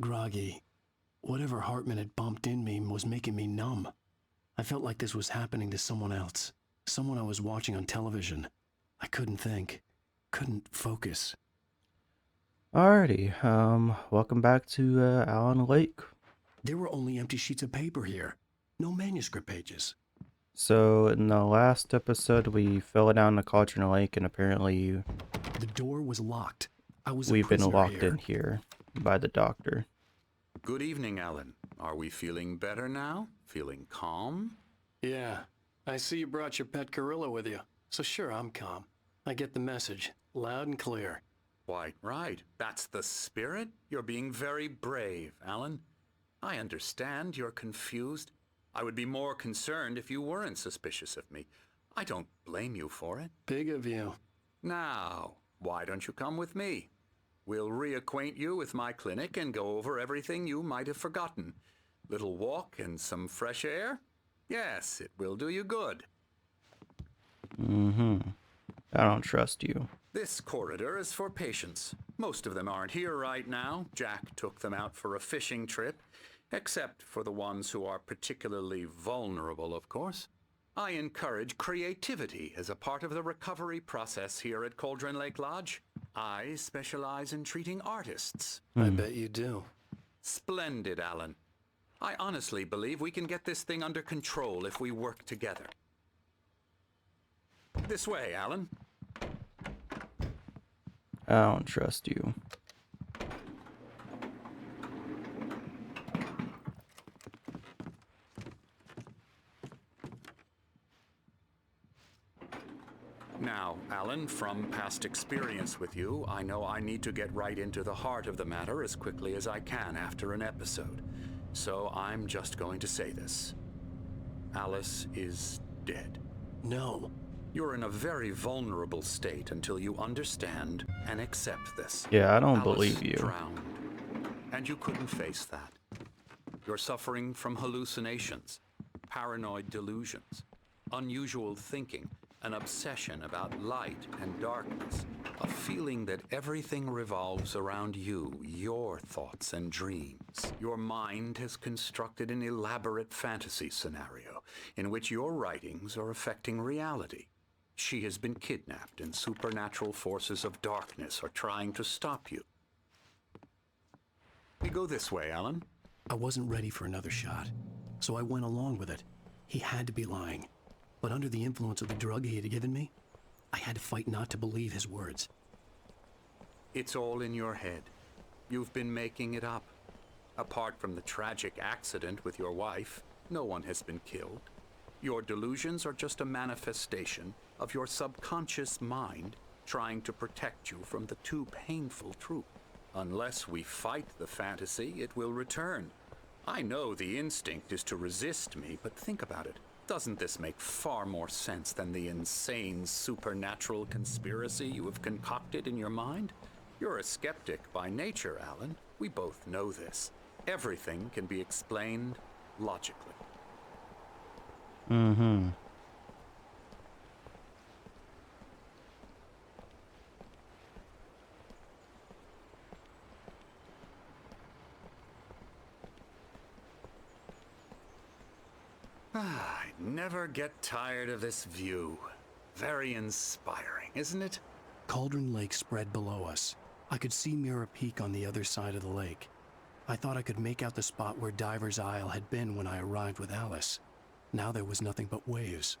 groggy. Whatever Hartman had bumped in me was making me numb. I felt like this was happening to someone else, someone I was watching on television. I couldn't think, couldn't focus. Alrighty, welcome back to Allen Lake. There were only empty sheets of paper here, no manuscript pages. So in the last episode, we fell down the Cauldron Lake, and apparently The door was locked. we've been locked here. in here by the doctor. Good evening, Alan. Are we feeling better now? Feeling calm? Yeah, I see you brought your pet gorilla with you, so sure, I'm calm. I get the message, loud and clear. Quite right. That's the spirit. You're being very brave, Alan. I understand you're confused. I would be more concerned if you weren't suspicious of me. I don't blame you for it. Big of you. Now, why don't you come with me? We'll reacquaint you with my clinic and go over everything you might have forgotten. Little walk and some fresh air? Yes, it will do you good. I don't trust you. This corridor is for patients. Most of them aren't here right now. Jack took them out for a fishing trip, except for the ones who are particularly vulnerable, of course. I encourage creativity as a part of the recovery process here at Cauldron Lake Lodge. I specialize in treating artists. I bet you do. Splendid, Alan. I honestly believe we can get this thing under control if we work together. This way, Alan. I don't trust you. Now, Alan, from past experience with you, I know I need to get right into the heart of the matter as quickly as I can after an episode. So I'm just going to say this. Alice is dead. No. You're in a very vulnerable state until you understand and accept this. Yeah, I don't Alice believe you. drowned, and you couldn't face that. You're suffering from hallucinations, paranoid delusions, unusual thinking, an obsession about light and darkness, a feeling that everything revolves around you, your thoughts and dreams. Your mind has constructed an elaborate fantasy scenario in which your writings are affecting reality. She has been kidnapped, and supernatural forces of darkness are trying to stop you. We go this way, Alan. I wasn't ready for another shot, so I went along with it. He had to be lying. But under the influence of the drug he had given me, I had to fight not to believe his words. It's all in your head. You've been making it up. Apart from the tragic accident with your wife, no one has been killed. Your delusions are just a manifestation of your subconscious mind trying to protect you from the too painful truth. Unless we fight the fantasy, it will return. I know the instinct is to resist me, but think about it. Doesn't this make far more sense than the insane supernatural conspiracy you have concocted in your mind? You're a skeptic by nature, Alan. We both know this. Everything can be explained logically. I never get tired of this view. Very inspiring, isn't it? Cauldron Lake spread below us. I could see Mirror Peak on the other side of the lake. I thought I could make out the spot where Diver's Isle had been when I arrived with Alice. Now there was nothing but waves.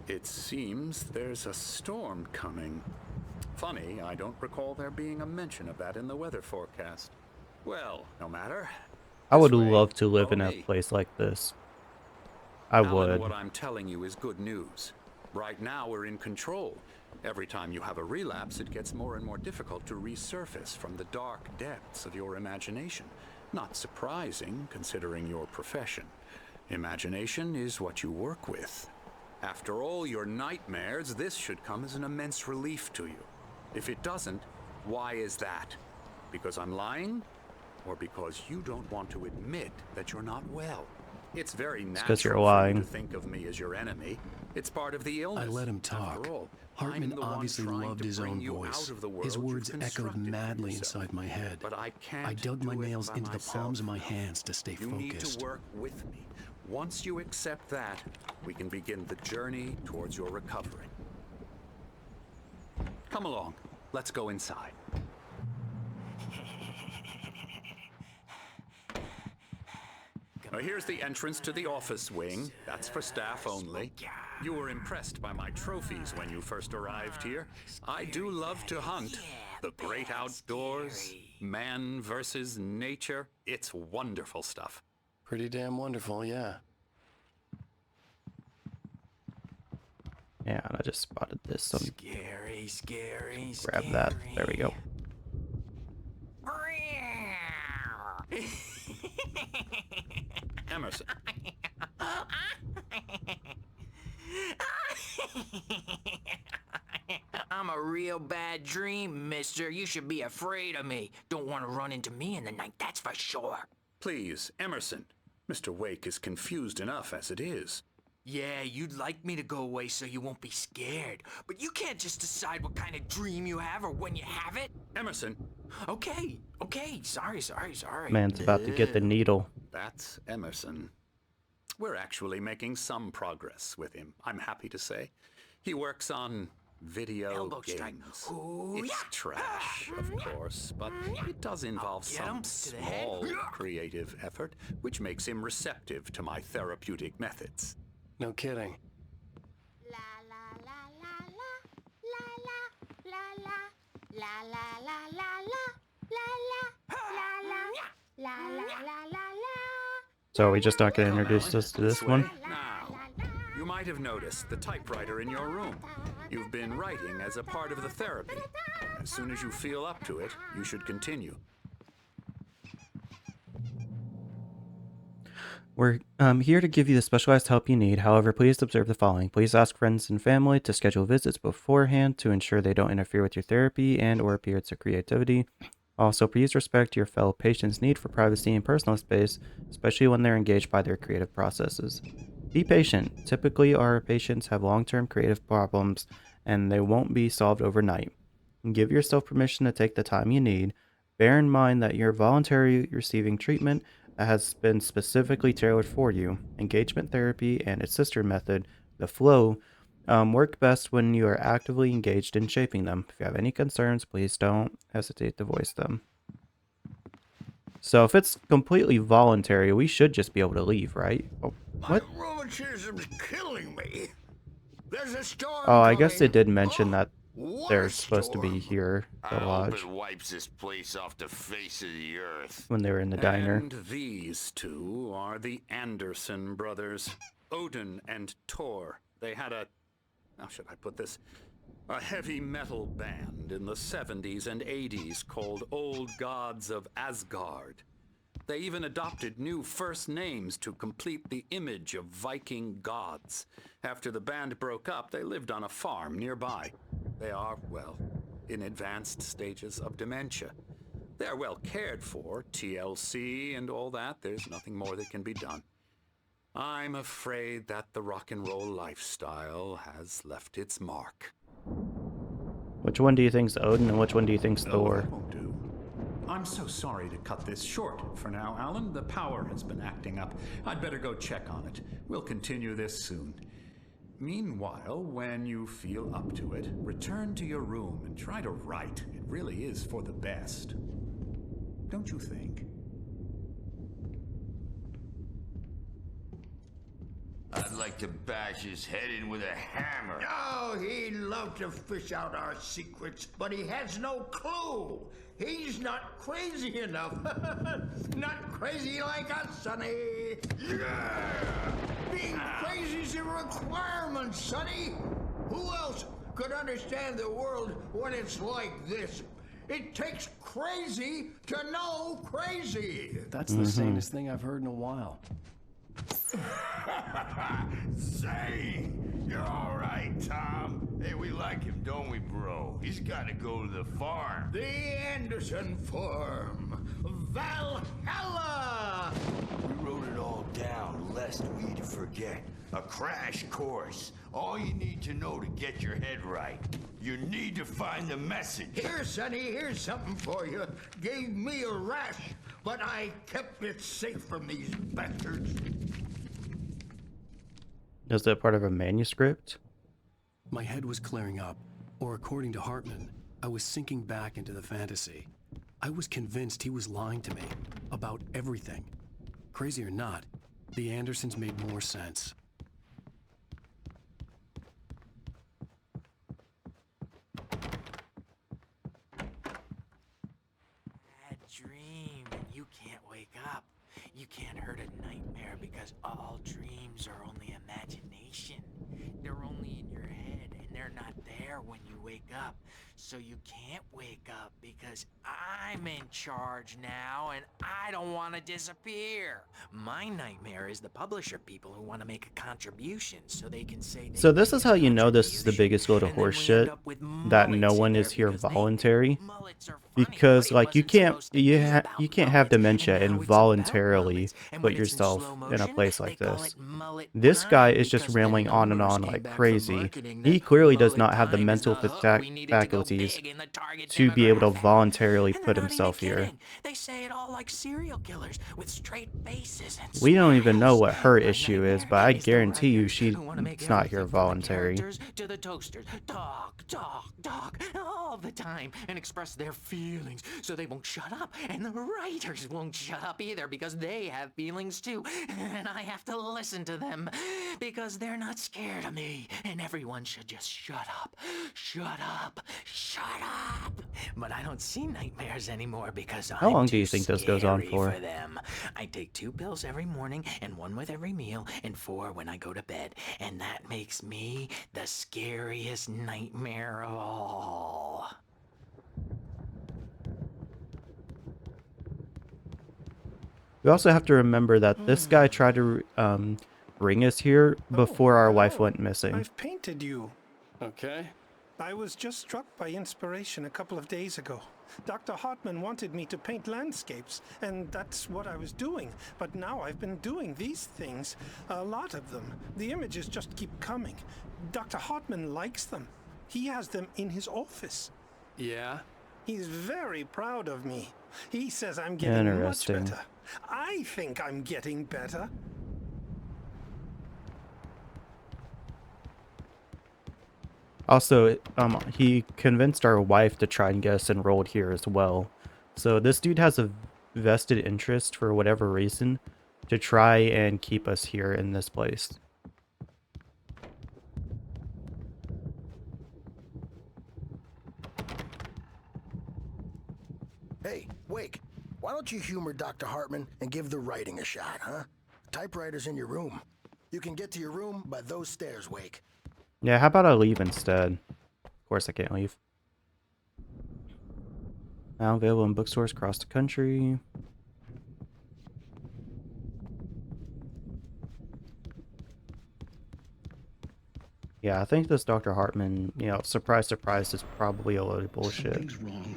It seems there's a storm coming. Funny, I don't recall there being a mention of that in the weather forecast. Well, no matter. I would This way, love to live in follow a me. place like this. I Alan, would. what I'm telling you is good news. Right now, we're in control. Every time you have a relapse, it gets more and more difficult to resurface from the dark depths of your imagination. Not surprising, considering your profession. Imagination is what you work with. After all your nightmares, this should come as an immense relief to you. If it doesn't, why is that? Because I'm lying? Or because you don't want to admit that you're not well? It's very 'cause you're natural for you lying. to think of me as your enemy. It's part of the I illness. let him talk. After all, Hartman I'm the one obviously trying loved to his bring own you voice. out of the His world words you've echoed constructed for madly yourself. inside my head. But I can't I dug my do it nails by into the palms of my myself. hands to stay You need focused. to work with me. Once you accept that, we can begin the journey towards your recovery. Come along. Let's go inside. Now, here's the entrance to the office wing. That's for staff only. You were impressed by my trophies when you first arrived here. I do love to hunt. The great outdoors, man versus nature. It's wonderful stuff. Pretty damn wonderful, yeah. Yeah, and I just spotted this. So Scary, scary, grab that. There we go. Emerson. I'm a real bad dream, mister. You should be afraid of me. Don't want to run into me in the night, that's for sure. Please, Emerson. Mr. Wake is confused enough as it is. Yeah, you'd like me to go away so you won't be scared. But you can't just decide what kind of dream you have or when you have it. Emerson, Okay, sorry. Man's about to get the needle. that's Emerson. We're actually making some progress with him, I'm happy to say. He works on video Elbow strike. games. Ooh, It's yeah. trash, of course, but it does involve Get him some to the head. small creative effort, which makes him receptive to my therapeutic methods. No kidding. La la la la la la la la la la la la la la la la la la. So are we just not going to introduce us to this one? Now, you might have noticed the typewriter in your room. You've been writing as a part of the therapy. As soon as you feel up to it, you should continue. We're here to give you the specialized help you need. However, please observe the following. Please ask friends and family to schedule visits beforehand to ensure they don't interfere with your therapy and or periods of creativity. Also, please respect your fellow patients' need for privacy and personal space, especially when they're engaged by their creative processes. Be patient. Typically, our patients have long-term creative problems and they won't be solved overnight. Give yourself permission to take the time you need. Bear in mind that you're voluntarily receiving treatment that has been specifically tailored for you. Engagement therapy and its sister method, the flow, work best when you are actively engaged in shaping them. If you have any concerns, please don't hesitate to voice them. So if it's completely voluntary, we should just be able to leave, right? Oh, what? My rheumatism's killing me. There's a storm Oh, I guess they coming. did mention that What they're a supposed to be storm. here, the I hope lodge, it wipes this place off the face of the earth. when they were in the diner. And these two are the Anderson brothers, Odin and Tor. They had how should I put this? A heavy metal band in the 70s and 80s called Old Gods of Asgard. They even adopted new first names to complete the image of Viking gods. After the band broke up, they lived on a farm nearby. They are, well, in advanced stages of dementia. They are well cared for, TLC and all that. There's nothing more that can be done. I'm afraid that the rock and roll lifestyle has left its mark. Which one do you think's Odin and which one do you think's Thor? That won't do. I'm so sorry to cut this short for now, Alan. The power has been acting up. I'd better go check on it. We'll continue this soon. Meanwhile, when you feel up to it, return to your room and try to write. It really is for the best. Don't you think? I'd like to bash his head in with a hammer. Oh, he'd love to fish out our secrets, but he has no clue. He's not crazy enough. Not crazy like us, Sonny. Yeah! Being crazy's a requirement, Sonny. Who else could understand the world when it's like this? It takes crazy to know crazy. That's the sanest thing I've heard in a while. Say, you're all right, Tom. Hey, we like him, don't we, bro? He's got to go to the farm. The Anderson Farm. Valhalla! We wrote it all down, best way to forget. A crash course. All you need to know to get your head right. You need to find the message. Here, Sonny, here's something for you. Gave me a rash, but I kept it safe from these bastards. Is that part of a manuscript? My head was clearing up, or according to Hartman, I was sinking back into the fantasy. I was convinced he was lying to me about everything. Crazy or not, the Andersons made more sense. Bad dream, and you can't wake up. You can't hurt a nightmare because all dreams are only imagination. They're only in your head, and they're not there when you wake up. So you can't wake up because I'm in charge now, and I don't want to disappear. My nightmare is the publisher people who want to make a contribution so they can say they So this is made how a you know this is the contribution, biggest load of and then we horseshit, end up with that no mullets in one there is here because they think voluntary. mullets are funny, Because but it like you wasn't can't supposed to be about you can't have mullets, and dementia now and it's about voluntarily mullets. And put when it's in yourself slow in a motion, place like they call this. it mullet This guy time is just because then rambling on and numbers on came like back from crazy. marketing He that clearly does mullet not have the time is mental the hook we needed to go faculties big in the target to be able to demographic. voluntarily And put they're not himself even here. kidding. They say it all like serial killers with straight faces and We don't even know smiles. what her My issue is, nightmare but I is the guarantee you writers who wanna make she's not here everything from the voluntary. characters to the toasters talk, talk, talk all the time and express their feelings so they won't shut up. And the writers won't shut up either because they have feelings too. And I have to listen to them because they're not scared of me. And everyone should just shut up. Shut up. Shut up. But I don't see nightmares anymore because How I'm long do you too think this goes on scary for? them. I take 2 pills every morning and 1 with every meal and 4 when I go to bed. And that makes me the scariest nightmare of all. We also have to remember that this guy tried to bring us here before our wife hello. went missing. I've painted you. Okay. I was just struck by inspiration a couple of days ago. Dr. Hartman wanted me to paint landscapes, and that's what I was doing. But now I've been doing these things, a lot of them. The images just keep coming. Dr. Hartman likes them. He has them in his office. Yeah? He's very proud of me. He says I'm getting much Interesting. better. I think I'm getting better. Also, he convinced our wife to try and get us enrolled here as well. So this dude has a vested interest for whatever reason to try and keep us here in this place. Hey, Wake, why don't you humor Dr. Hartman and give the writing a shot, huh? Typewriter's in your room. You can get to your room by those stairs, Wake. Yeah, how about I leave instead? Of course I can't leave. Now available in bookstores across the country. Yeah, I think this Dr. Hartman, you know, surprise, surprise, is probably a load of bullshit. Something's wrong.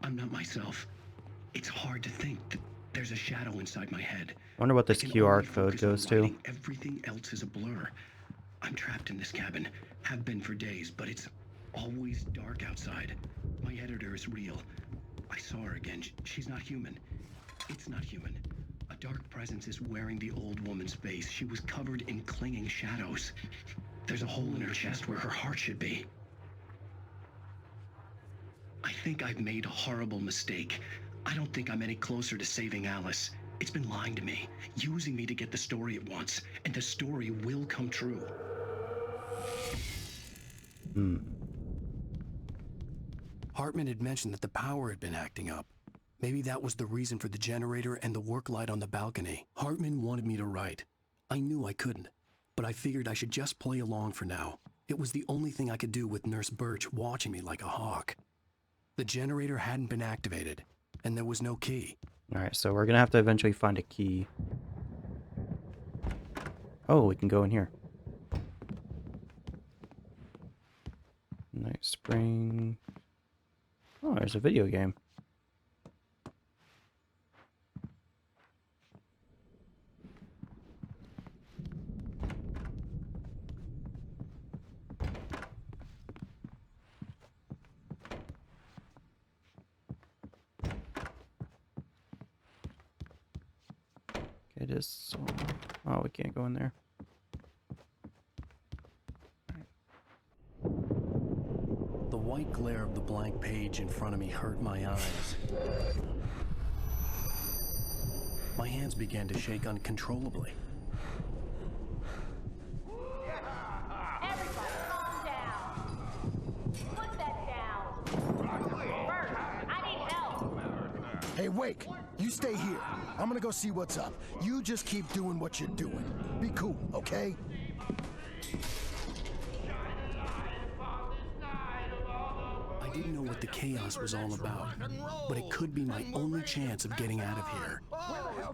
I'm not myself. It's hard to think that there's a shadow inside my head. I wonder what this I can QR only code focus on goes to. writing. Everything else is a blur. I'm trapped in this cabin. Have been for days, but it's always dark outside. My editor is real. I saw her again. She's not human. It's not human. A dark presence is wearing the old woman's face. She was covered in clinging shadows. There's a hole in her chest where her heart should be. I think I've made a horrible mistake. I don't think I'm any closer to saving Alice. It's been lying to me, using me to get the story it wants, and the story will come true. Hartman had mentioned that the power had been acting up. Maybe that was the reason for the generator and the work light on the balcony. Hartman wanted me to write. I knew I couldn't, but I figured I should just play along for now. It was the only thing I could do with Nurse Birch watching me like a hawk. The generator hadn't been activated, and there was no key. Alright, so we're gonna have to eventually find a key. Oh, we can go in here. Night Spring. Oh, there's a video game. his soul. Oh, we can't go in there. The white glare of the blank page in front of me hurt my eyes. My hands began to shake uncontrollably. Everybody, calm down. Put that down. Bert, I need help. Hey, Wake, you stay here. I'm gonna go see what's up. You just keep doing what you're doing. Be cool, okay? I didn't know what the chaos was all about, but it could be my only chance of getting out of here.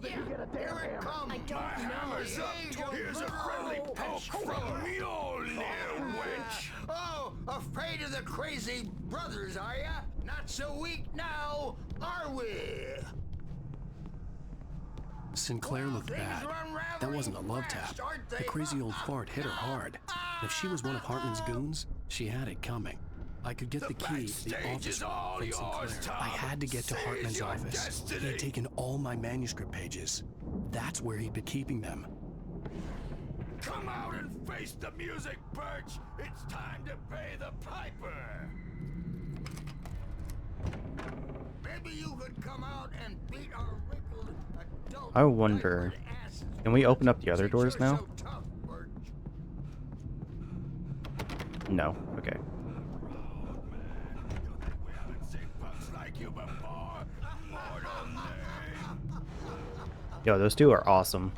Here it comes. I don't Hammer's up. Here's a friendly poke from Mjolnir, wench. Oh, afraid of the crazy brothers, are ya? Not so weak now, are we? Sinclair looked bad. That wasn't a love tap. The crazy old fart hit her hard. If she was one of Hartman's goons, she had it coming. I could get the key to the office from Sinclair. I had to get to Hartman's office. He had taken all my manuscript pages. That's where he'd been keeping them. Come out and face the music, Birch. It's time to pay the piper. Maybe you could come out and beat our wrinkled adult. I wonder, can we open up the other doors now? No. Okay. Yo, those two are awesome.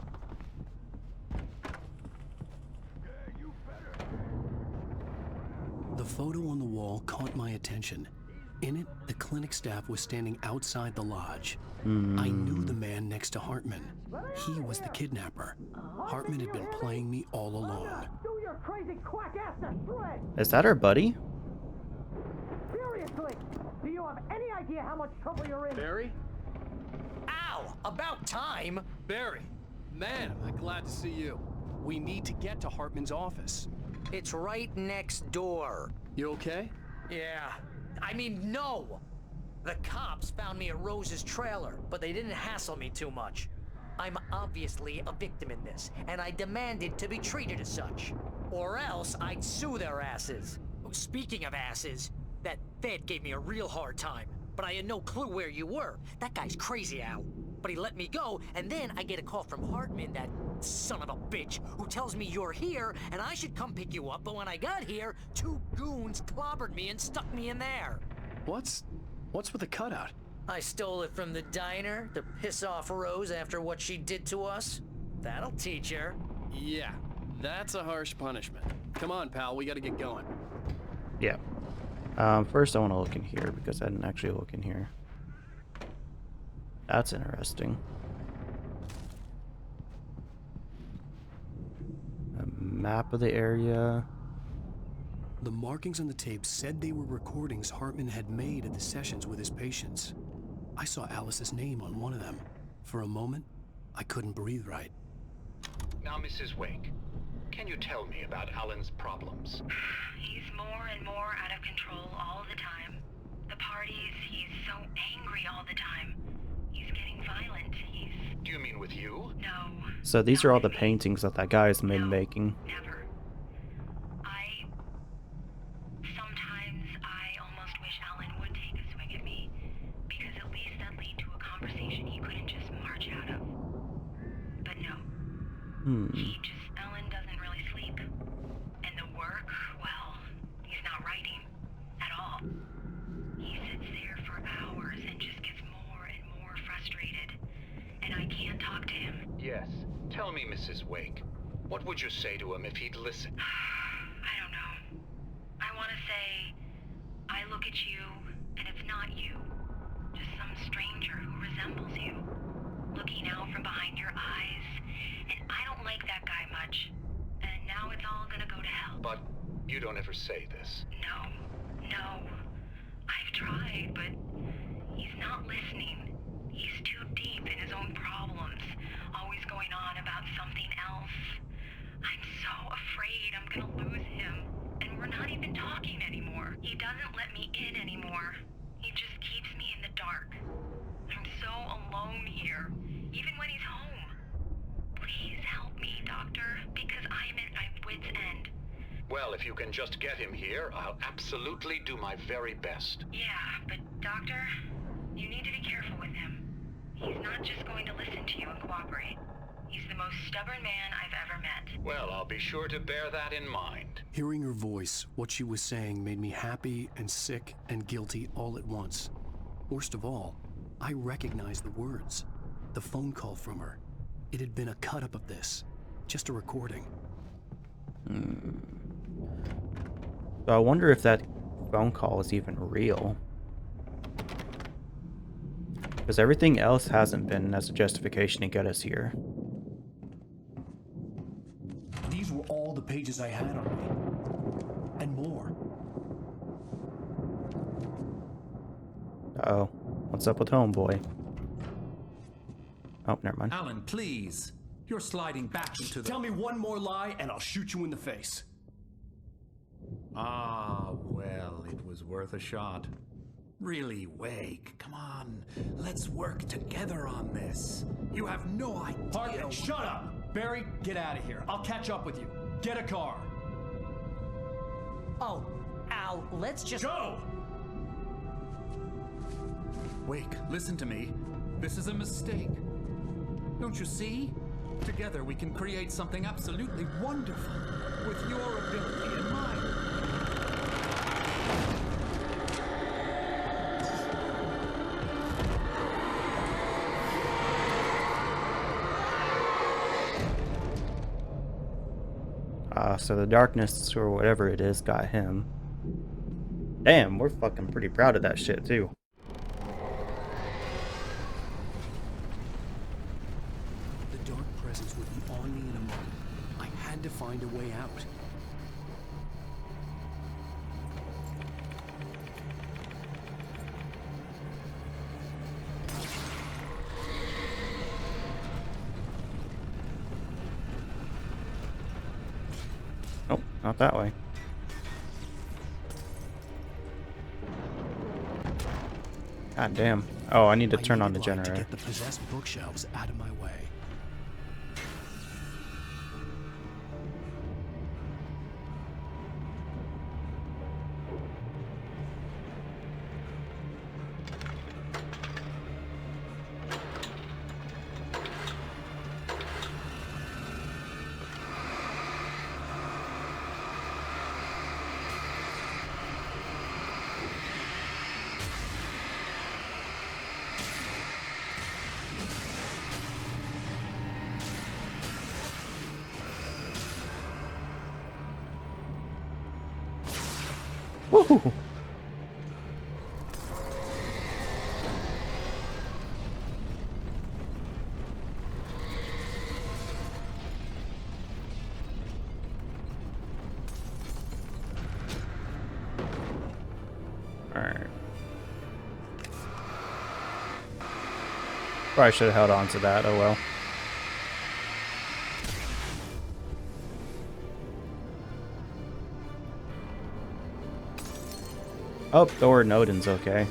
The photo on the wall caught my attention. In it, the clinic staff was standing outside the lodge. I knew the man next to Hartman. He was the kidnapper. Hartman had been playing me all along. Is that our buddy? Seriously, do you have any idea how much trouble you're in? Barry? Ow! About time! Barry! Man, am I glad to see you. We need to get to Hartman's office. It's right next door. You okay? Yeah. I mean, no! The cops found me at Rose's trailer, but they didn't hassle me too much. I'm obviously a victim in this, and I demanded to be treated as such. Or else I'd sue their asses. Speaking of asses, that Fed gave me a real hard time, but I had no clue where you were. That guy's crazy, Al. But he let me go, and then I get a call from Hartman, that son of a bitch, who tells me you're here, and I should come pick you up, but when I got here, 2 goons clobbered me and stuck me in there. What's with the cutout? I stole it from the diner to piss off Rose after what she did to us. That'll teach her. Yeah, that's a harsh punishment. Come on, pal, we gotta get going. Yeah. First I want to look in here because I didn't actually look in here. That's interesting. A map of the area. The markings on the tape said they were recordings Hartman had made at the sessions with his patients. I saw Alice's name on one of them. For a moment, I couldn't breathe right. Now, Mrs. Wake, can you tell me about Alan's problems? He's more and more out of control all the time. The parties, he's so angry all the time. He's getting violent. Do you mean with you? No. So these are all the paintings that guy's been making. Never. Sometimes I almost wish Alan would take a swing at me, because at least that lead to a conversation he couldn't just march out of. But no. Alan doesn't really sleep. And the work, well, he's not writing at all. He sits there for hours and just gets more and more frustrated. And I can't talk to him. Yes. Tell me, Mrs. Wake, what would you say to him if he'd listen? I don't know. I want to say, I look at you, and it's not you. Just some stranger who resembles you. Looking out from behind your eyes. And I don't like that guy much. And now it's all gonna go to hell. But you don't ever say this. No. I've tried, but he's not listening. He's too deep in his own problems. Always going on about something else. I'm so afraid I'm gonna lose him. And we're not even talking anymore. He doesn't let me in anymore. He just keeps me in the dark. I'm so alone here, even when he's home. Please help me, Doctor, because I'm at my wit's end. Well, if you can just get him here, I'll absolutely do my very best. Yeah, but Doctor, you need to be careful with him. He's not just going to listen to you and cooperate. He's the most stubborn man I've ever met. Well, I'll be sure to bear that in mind. Hearing her voice, what she was saying made me happy and sick and guilty all at once. Worst of all, I recognized the words. The phone call from her. It had been a cut-up of this. Just a recording. So I wonder if that phone call is even real. Because everything else hasn't been as a justification to get us here. These were all the pages I had on me. And more. Uh-oh. What's up with homeboy? Oh, never mind. Alan, please. You're sliding back into the... Tell me one more lie and I'll shoot you in the face. Ah, well, it was worth a shot. Really, Wake, come on. Let's work together on this. You have no idea... Hartman, shut up! Barry, get out of here. I'll catch up with you. Get a car. Oh, Al, let's just... Go! Wake, listen to me. This is a mistake. Don't you see? Together we can create something absolutely wonderful, with your ability in mind. So the darkness, or whatever it is, got him. Damn, we're fucking pretty proud of that shit, too. The dark presence would be on me in a moment. I had to find a way out. Oh, not that way. God damn. Oh, I need to turn on the generator. To get the possessed bookshelves out of my way. Woo! Alright. Probably should have held on to that, oh well. Oh, Thor and Odin's okay.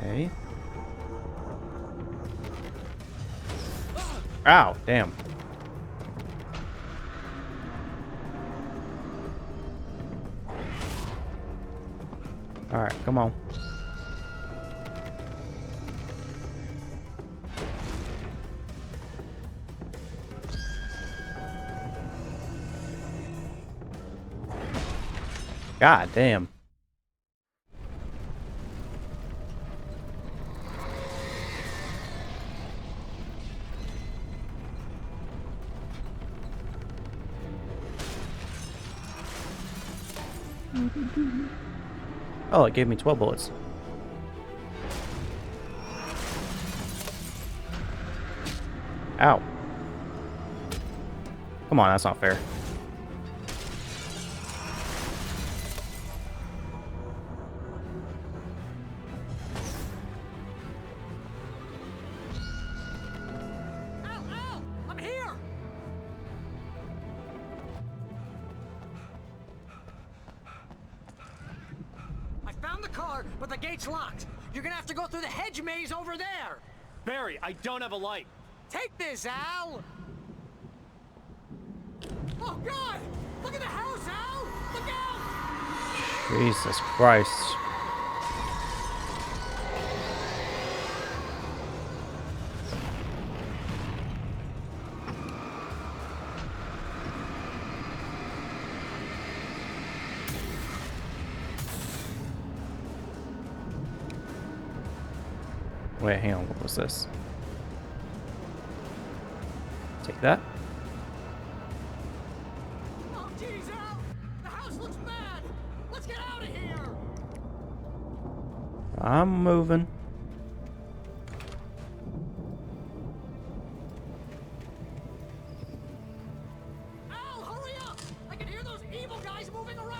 Okay. Ow, damn. Alright, come on. God damn. Oh, it gave me 12 bullets. Ow. Come on, that's not fair. car, but the gate's locked. You're gonna have to go through the hedge maze over there. Barry, I don't have a light. Take this, Al! Oh, God! Look at the house, Al! Look out! Jesus Christ. Wait, hang on, what was this? Take that. Oh, jeez, Al! The house looks bad! Let's get out of here! I'm moving. Al, hurry up! I can hear those evil guys moving around!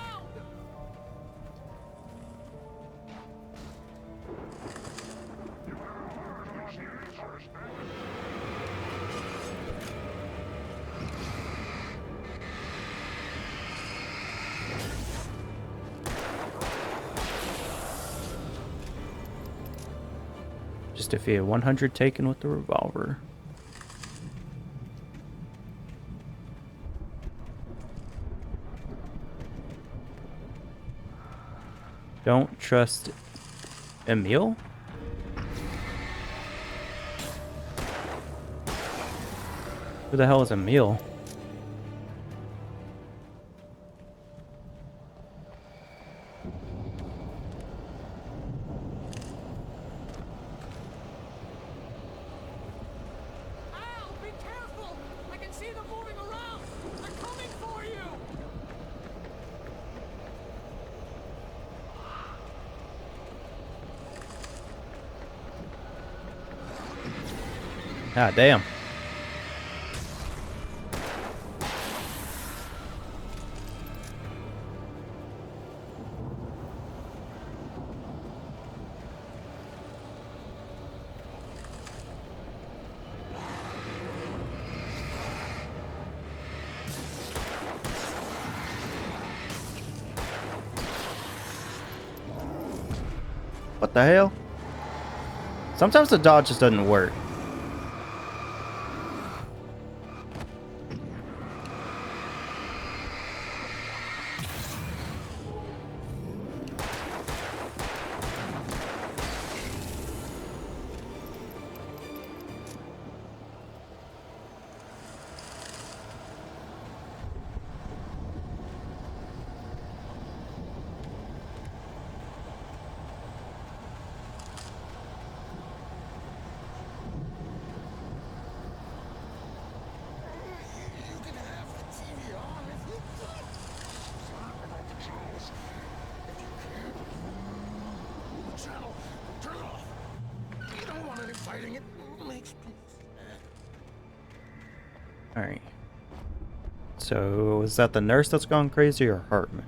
Just defeated 100 taken with the revolver. Don't trust Emil? Who the hell is Emil? Al, be careful! I can see them moving around! They're coming for you! Ah, damn. What the hell? Sometimes the dodge just doesn't work. Alright. So, is that the nurse that's gone crazy or Hartman?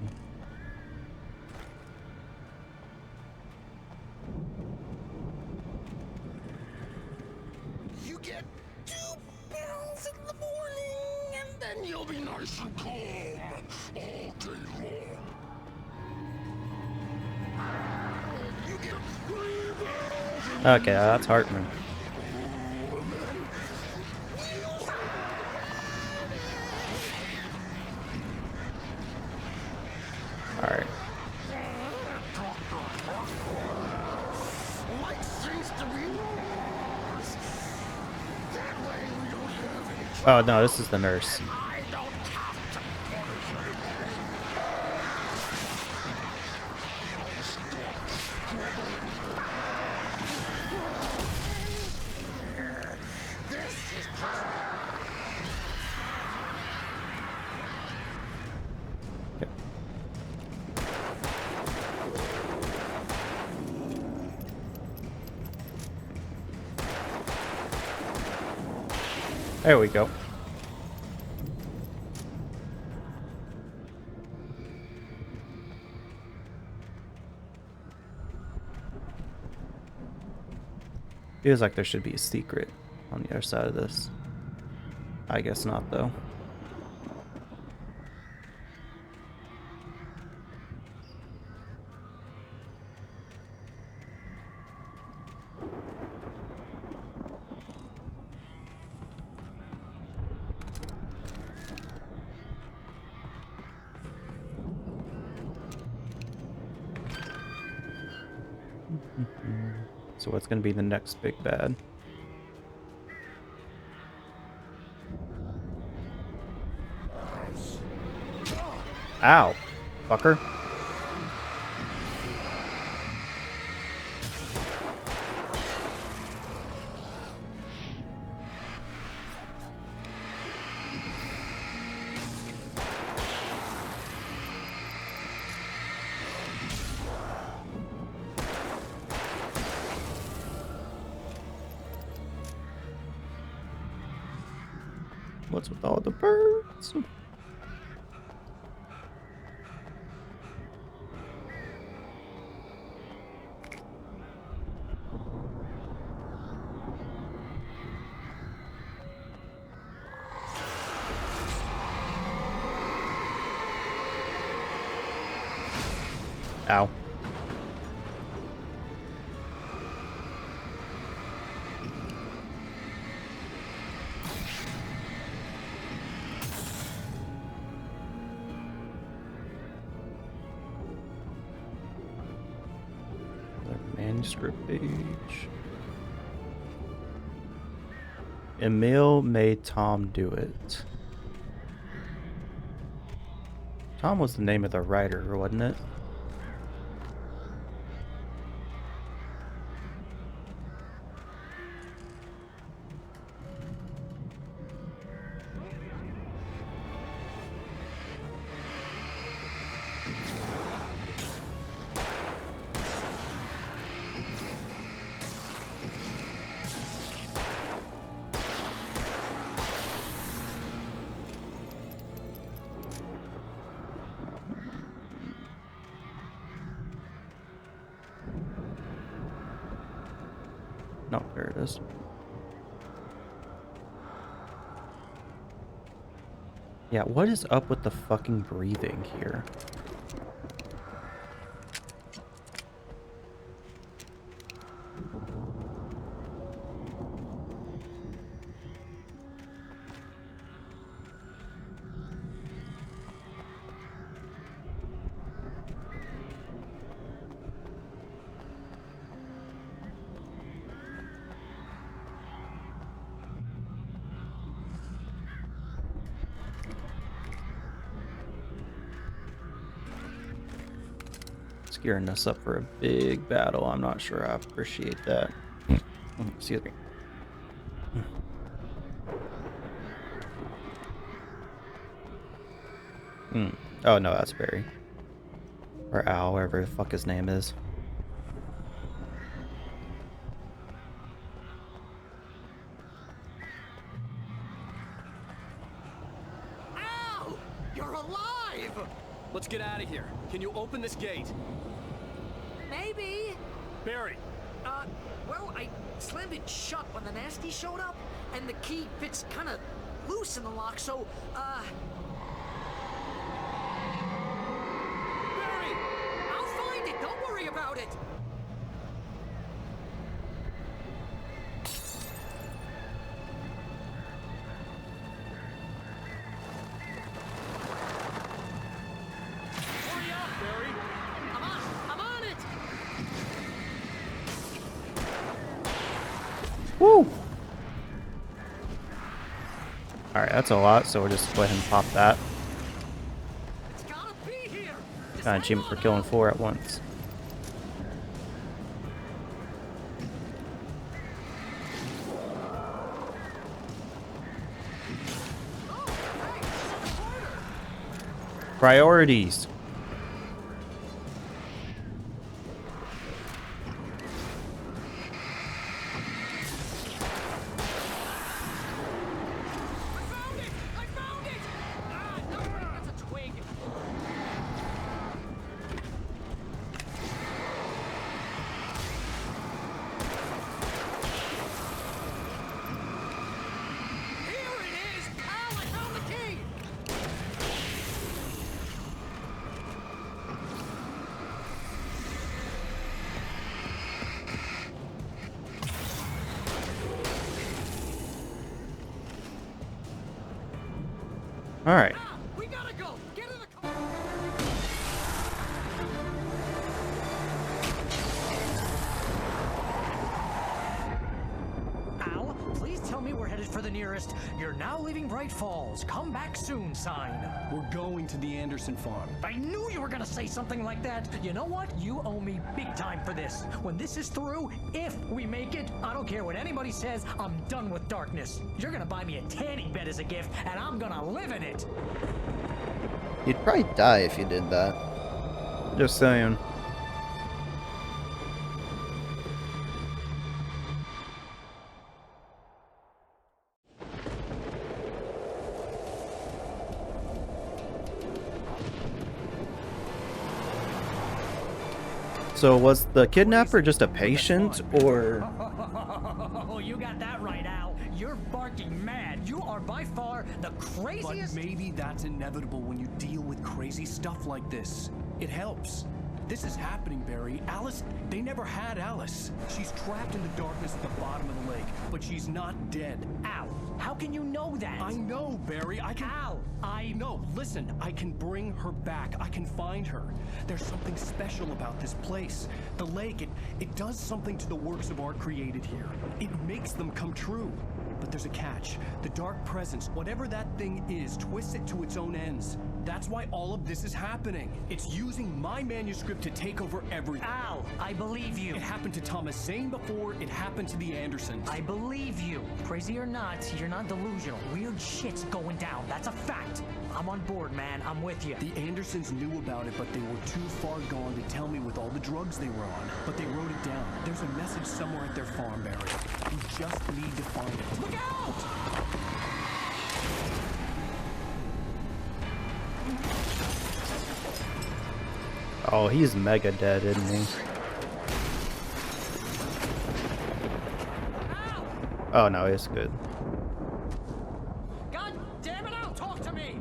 You get 2 pills in the morning, and then you'll be nice and calm all day long. You get 3 pills. Okay, that's Hartman. Alright. Oh no, this is the nurse. There we go. Feels like there should be a secret on the other side of this. I guess not, though. So what's gonna be the next big bad? Ow, fucker. What's with all the birds? Ow. Manuscript page. Emil made Tom do it. Tom was the name of the writer, wasn't it? No, there it is. Yeah, what is up with the fucking breathing here? Gearing us up for a big battle. I'm not sure I appreciate that. Excuse me. Oh no, that's Barry. Or Al, whatever the fuck his name is. Al! You're alive! Let's get out of here. Can you open this gate? Maybe. Barry! Well, I slammed it shut when the nasty showed up, and the key fits kind of loose in the lock, so, Barry! I'll find it. Don't worry about it. Hurry up, Barry! I'm on it. Woo! Alright, that's a lot, so we'll just go ahead and pop that. It's gotta be here. Got an achievement for killing 4 at once. Priorities. I found it! Ah, no, that's a twig. Here it is! Pal, I found the key! All right. We gotta go! Get in the car! for the nearest "You're now leaving Bright Falls. Come back soon" sign. We're going to the Anderson farm. I knew you were gonna say something like that. You know what? You owe me big time for this. When this is through, if we make it, I don't care what anybody says, I'm done with darkness. You're gonna buy me a tanning bed as a gift, and I'm gonna live in it. You'd probably die if you did that. Just saying. So was the kidnapper just a patient, or? Oh, you got that right, Al. You're barking mad. You are by far the craziest. But maybe that's inevitable when you deal with crazy stuff like this. It helps. This is happening, Barry. Alice, they never had Alice. She's trapped in the darkness at the bottom of the lake, but she's not dead. Al, how can you know that? I know, Barry. I can... Al, No, listen. I can bring her back. I can find her. There's something special about this place. The lake, it does something to the works of art created here. It makes them come true. But there's a catch. The dark presence, whatever that thing is, twists it to its own ends. That's why all of this is happening. It's using my manuscript to take over everything. Al, I believe you. It happened to Thomas Zane before. It happened to the Andersons. I believe you. Crazy or not, you're not delusional. Weird shit's going down. That's a fact. I'm on board, man. I'm with you. The Andersons knew about it, but they were too far gone to tell me with all the drugs they were on. But they wrote it down. There's a message somewhere at their farm, Barry. You just need to find it. Look out! Oh, he's mega dead, isn't he? Oh no, it's good. God damn it, Al, talk to me!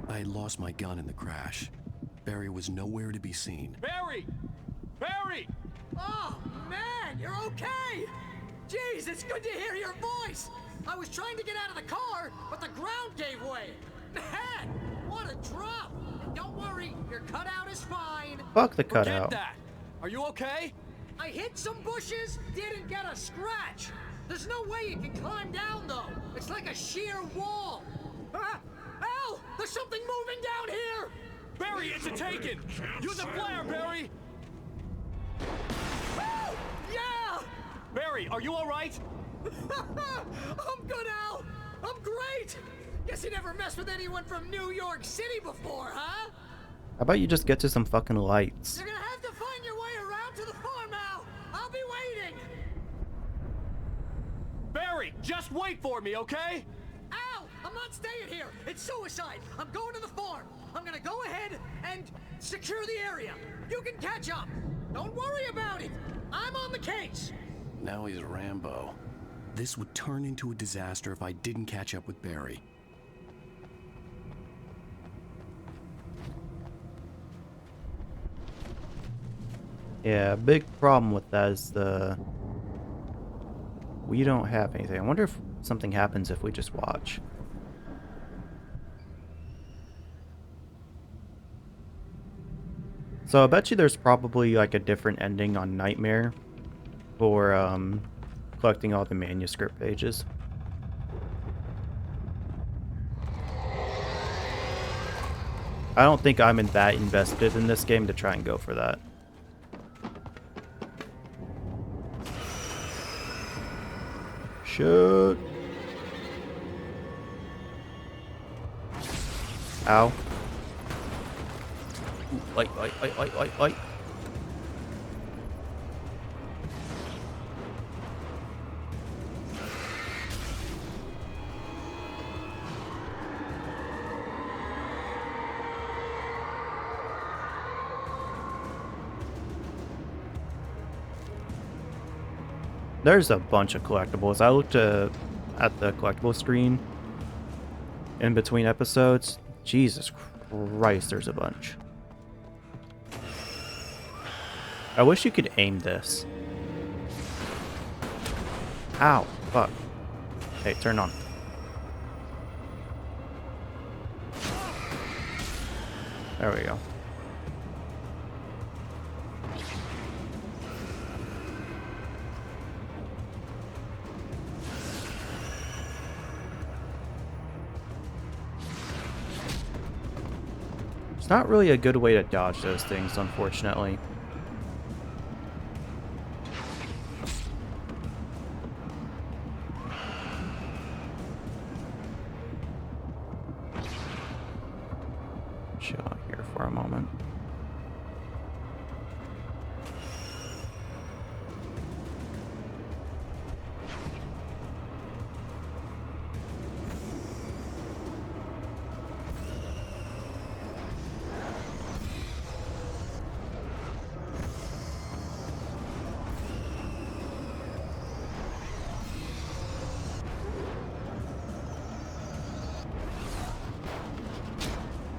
I had lost my gun in the crash. Barry was nowhere to be seen. Barry! Barry! Oh, man, you're okay! Jeez, it's good to hear your voice! I was trying to get out of the car, but the ground gave way! Man, what a drop! And don't worry, your cutout is fine. Fuck the Forget cutout. that! Are you okay? I hit some bushes, didn't get a scratch. There's no way you can climb down, though. It's like a sheer wall. Ah, Al, there's something moving down here! Barry, it's a taken! Use a flare, Barry! Oh, yeah! Barry, are you alright? I'm good, Al! I'm great! Guess you never messed with anyone from New York City before, huh? How about you just get to some fucking lights? You're gonna have to find your way around to the farm, Al! I'll be waiting! Barry, just wait for me, okay? Al! I'm not staying here! It's suicide! I'm going to the farm! I'm gonna go ahead and secure the area! You can catch up! Don't worry about it! I'm on the case! Now he's Rambo. This would turn into a disaster if I didn't catch up with Barry. Yeah, big problem with that is we don't have anything. I wonder if something happens if we just watch. So I bet you there's probably like a different ending on Nightmare for collecting all the manuscript pages. I don't think I'm that invested in this game to try and go for that. Shoot. Ow. Oi. There's a bunch of collectibles. I looked at the collectible screen in between episodes. Jesus Christ, there's a bunch. I wish you could aim this. Ow, fuck. Hey, turn on. There we go. It's not really a good way to dodge those things, unfortunately. Chill out here for a moment.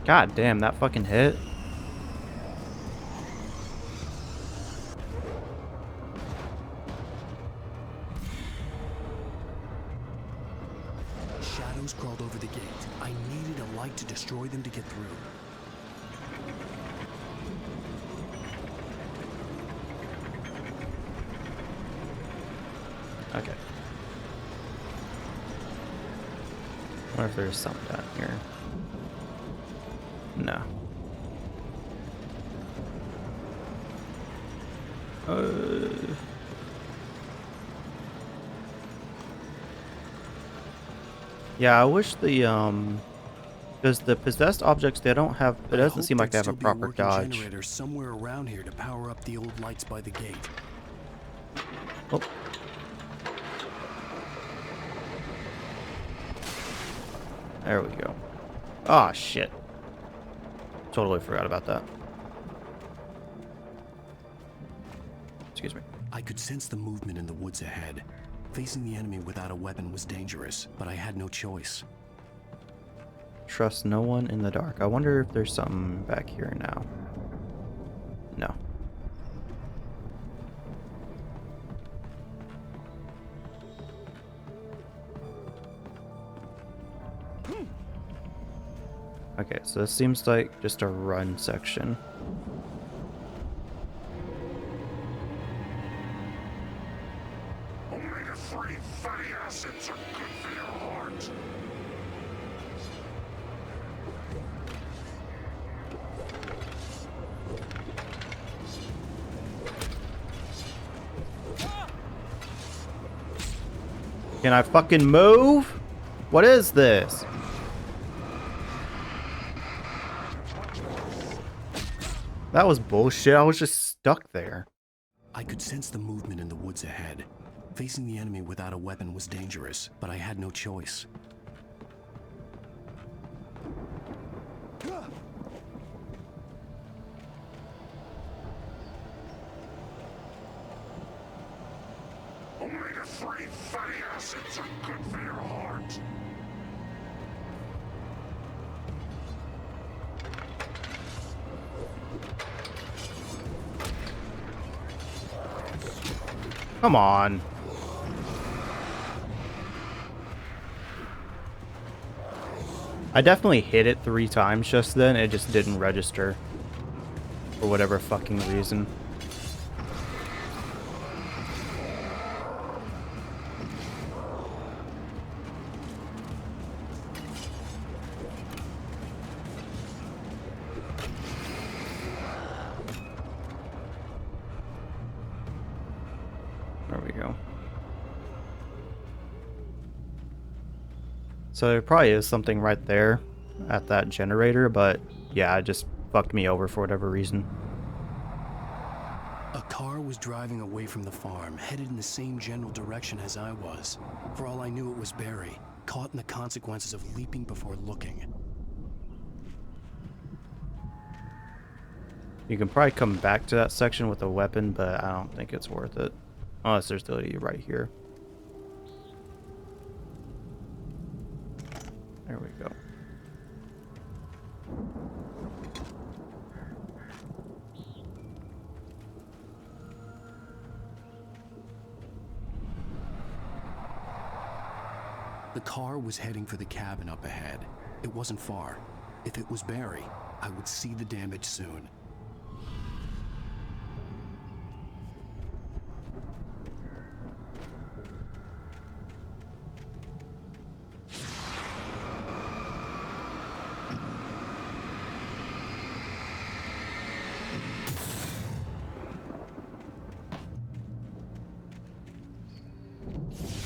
God damn, that fucking hit. Shadows crawled over the gate. I needed a light to destroy them to get through. Okay. I wonder if there's something down here. No. Yeah, I wish the because the possessed objects, they don't have, it doesn't seem like they have a proper dodge. Generator somewhere around here to power up the old lights by the gate. Oh. There we go. Ah, shit. Totally forgot about that. Excuse me. I could sense the movement in the woods ahead. Facing the enemy without a weapon was dangerous, but I had no choice. Trust no one in the dark. I wonder if there's something back here now. No. Okay, so this seems like just a run section. Omega-3 fatty acids are good for your heart. Can I fucking move? What is this? That was bullshit. I was just stuck there. I could sense the movement in the woods ahead. Facing the enemy without a weapon was dangerous, but I had no choice. Omega-3 fatty acids are good for your heart. Come on. I definitely hit it 3 times just then. It just didn't register. For whatever fucking reason. There we go. So there probably is something right there at that generator, but yeah, it just fucked me over for whatever reason. A car was driving away from the farm, headed in the same general direction as I was. For all I knew, it was Barry, caught in the consequences of leaping before looking. You can probably come back to that section with a weapon, but I don't think it's worth it. Unless there's the right here. There we go. The car was heading for the cabin up ahead. It wasn't far. If it was Barry, I would see the damage soon.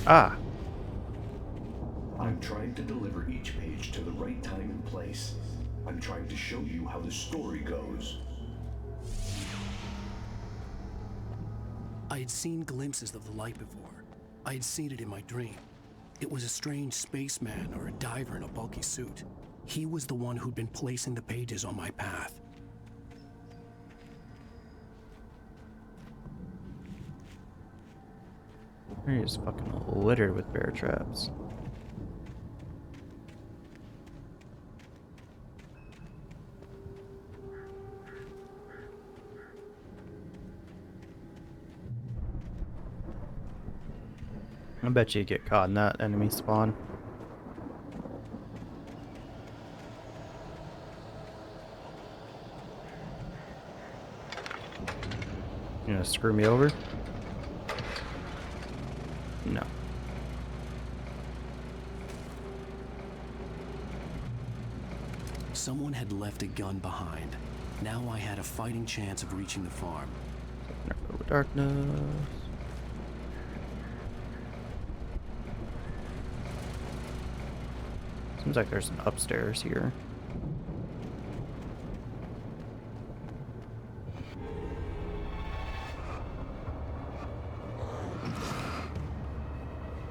Ah. I'm trying to deliver each page to the right time and place. I'm trying to show you how the story goes. I had seen glimpses of the light before. I had seen it in my dream. It was a strange spaceman or a diver in a bulky suit. He was the one who'd been placing the pages on my path. Area is fucking littered with bear traps. I bet you get caught in that enemy spawn. You gonna screw me over? No. Someone had left a gun behind. Now I had a fighting chance of reaching the farm. Over darkness. Seems like there's an upstairs here.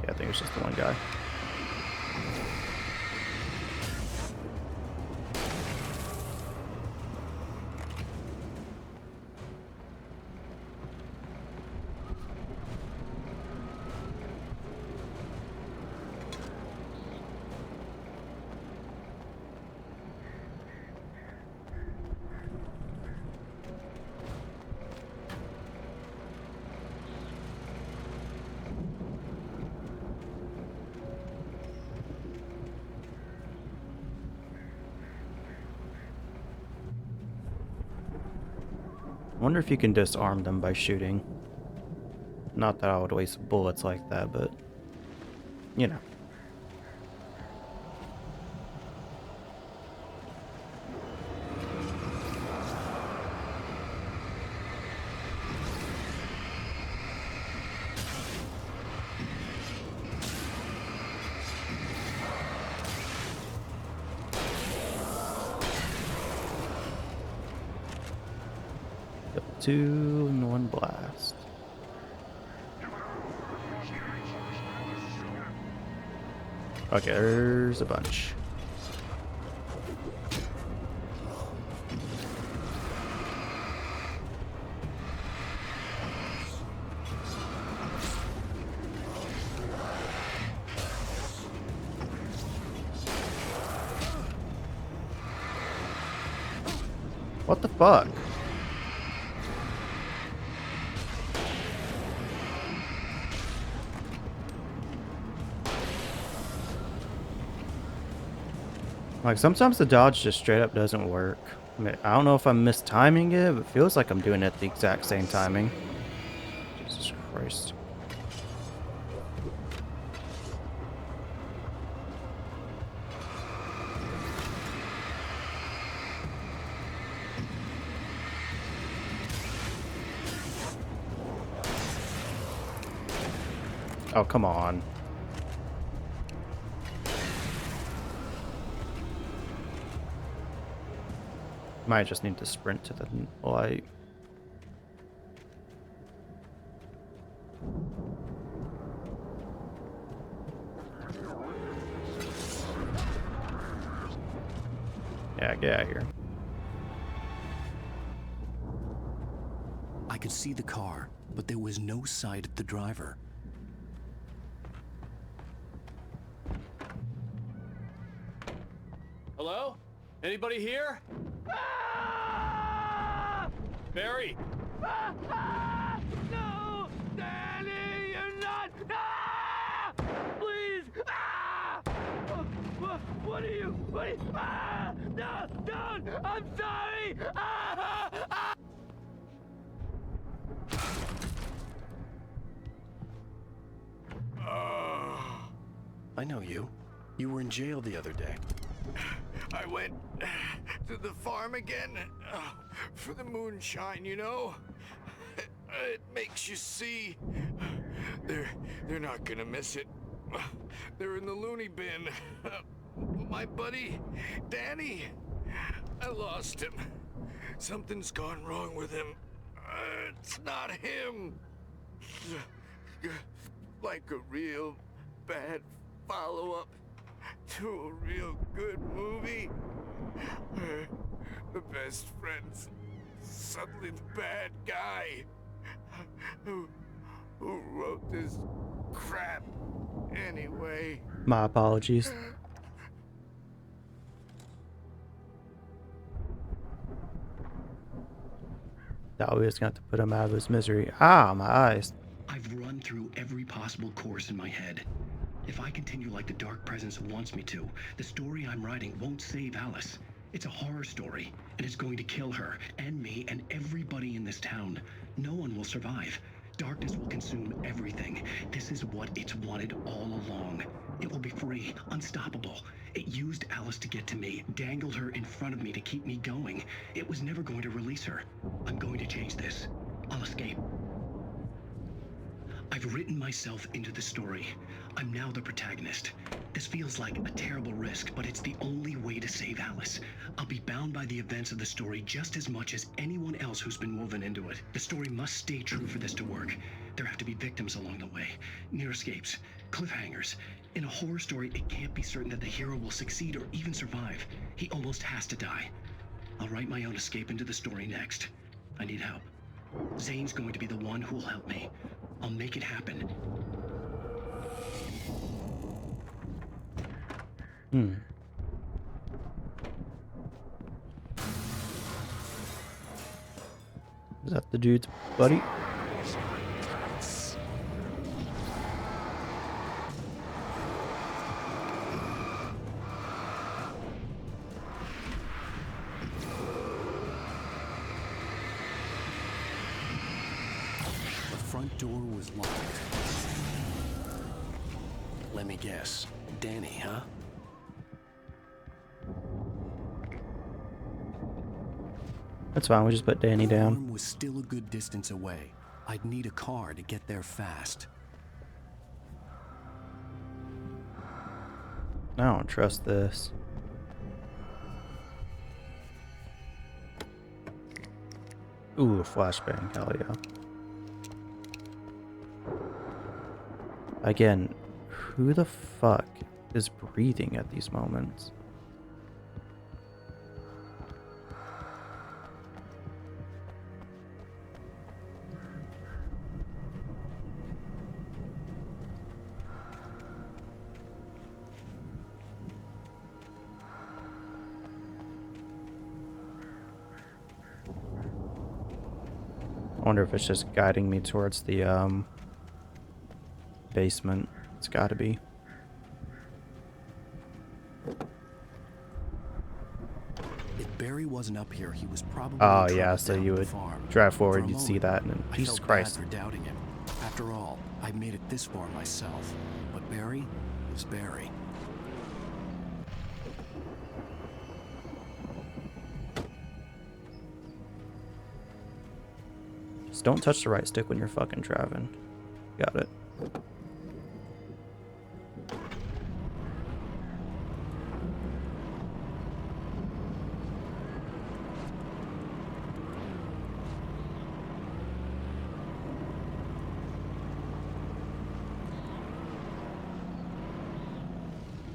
Yeah, I think it's just the one guy. I wonder if you can disarm them by shooting. Not that I would waste bullets like that, but you know. Two and one blast. Okay, there's a bunch. What the fuck? Like, sometimes the dodge just straight up doesn't work. I mean, I don't know if I'm mistiming it, but it feels like I'm doing it at the exact same timing. Jesus Christ. Oh, come on. Might just need to sprint to the light. Yeah, get out of here. I could see the car, but there was no sight of the driver. Hello? Anybody here? Barry! No! Danny, you're not! Please! What you, please. Ah, no, don't. I'm sorry. Ah, ah. I know you. You were in jail the other day. I went to the farm again for the moonshine, you know? It makes you see. They're not gonna miss it. They're in the loony bin. My buddy, Danny, I lost him. Something's gone wrong with him. It's not him. Like a real bad follow-up to a real good movie. The best friend's suddenly the bad guy. Who wrote this crap anyway? My apologies. Thought we was going to put him out of his misery. Ah, my eyes. I've run through every possible course in my head. If I continue like the Dark Presence wants me to, the story I'm writing won't save Alice. It's a horror story, and it's going to kill her, and me, and everybody in this town. No one will survive. Darkness will consume everything. This is what it's wanted all along. It will be free, unstoppable. It used Alice to get to me, dangled her in front of me to keep me going. It was never going to release her. I'm going to change this. I'll escape. I've written myself into the story. I'm now the protagonist. This feels like a terrible risk, but it's the only way to save Alice. I'll be bound by the events of the story just as much as anyone else who's been woven into it. The story must stay true for this to work. There have to be victims along the way, near escapes, cliffhangers. In a horror story, it can't be certain that the hero will succeed or even survive. He almost has to die. I'll write my own escape into the story next. I need help. Zane's going to be the one who'll help me. I'll make it happen. Is that the dude's buddy? The front door was locked. Let me guess. Danny, huh? That's fine, we just put Danny The down. farm was still a good distance away. I'd need a car to get there fast. I don't trust this. Ooh, a flashbang, hell yeah. Again, who the fuck is breathing at these moments? I wonder if it's just guiding me towards the basement. It's gotta be. If Barry wasn't up here, he was probably. Oh in yeah, trouble so down you the would farm. drive For forward, a you'd see moment, that, and then I Jesus felt Christ. bad for doubting him. After all, I made it this far myself. But Barry was Barry. Just don't touch the right stick when you're fucking driving. Got it.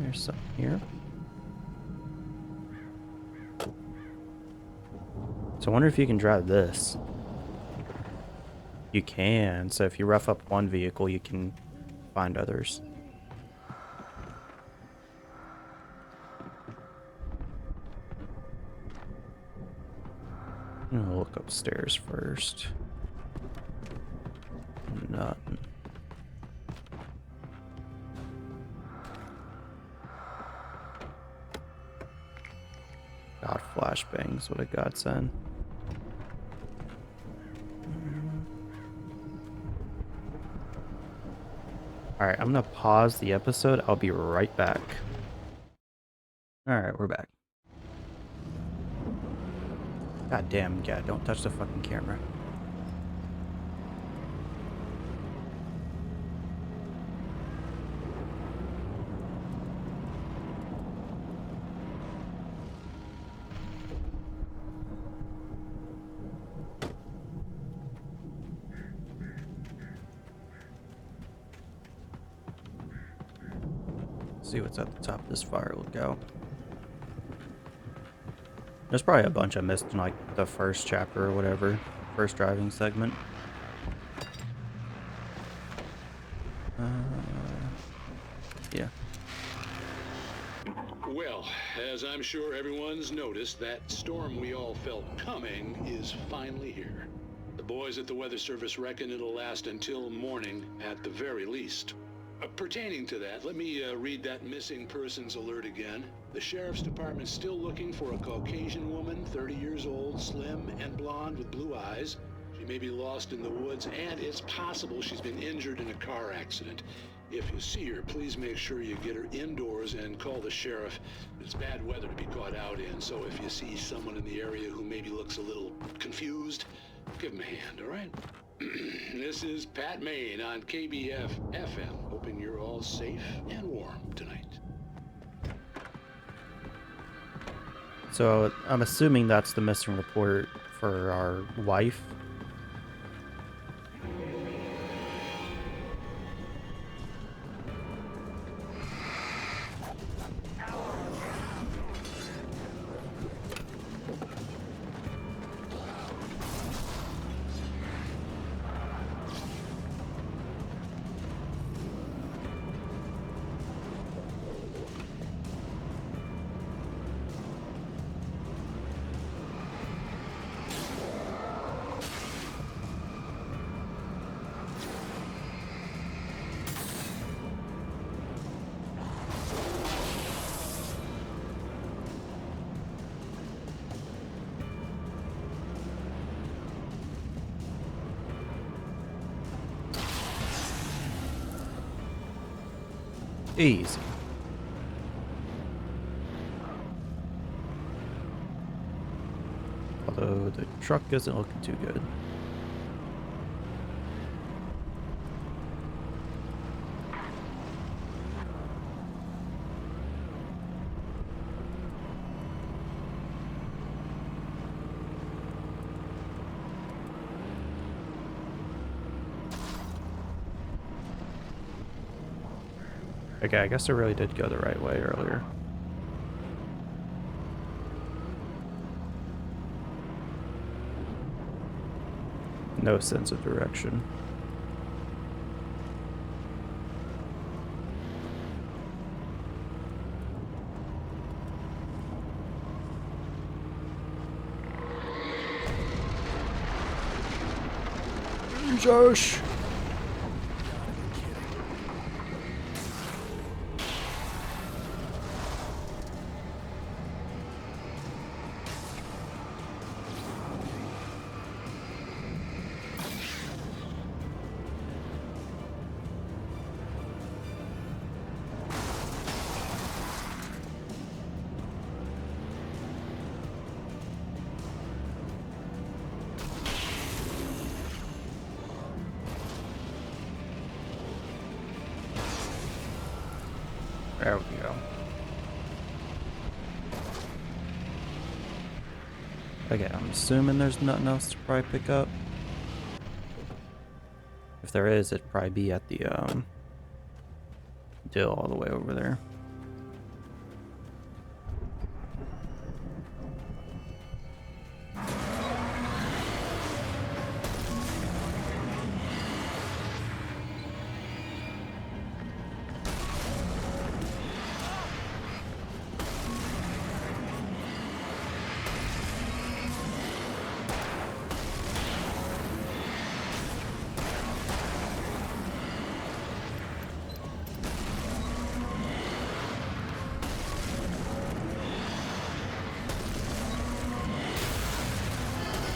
There's some here. So I wonder if you can drive this. You can. So if you rough up one vehicle, you can find others. I'm gonna look upstairs first. Nothing. flashbangs. What a godsend. Alright, I'm gonna pause the episode. I'll be right back. Alright, we're back. God damn, yeah, don't touch the fucking camera. See what's at the top of this fire will go. There's probably a bunch I missed in like the first chapter or whatever. First driving segment. Yeah. Well, as I'm sure everyone's noticed, that storm we all felt coming is finally here. The boys at the Weather Service reckon it'll last until morning at the very least. Pertaining to that, let me read that missing persons alert again. The Sheriff's Department's still looking for a Caucasian woman, 30 years old, slim and blonde with blue eyes. She may be lost in the woods, and it's possible she's been injured in a car accident. If you see her, please make sure you get her indoors and call the sheriff. It's bad weather to be caught out in, so if you see someone in the area who maybe looks a little confused, give him a hand, all right? This is Pat Main on KBF FM, hoping you're all safe and warm tonight. So I'm assuming that's the missing report for our wife. Easy. Although the truck isn't looking too good. Okay, I guess I really did go the right way earlier. No sense of direction. Josh! There we go. Okay, I'm assuming there's nothing else to probably pick up. If there is, it'd probably be at the dill all the way over there.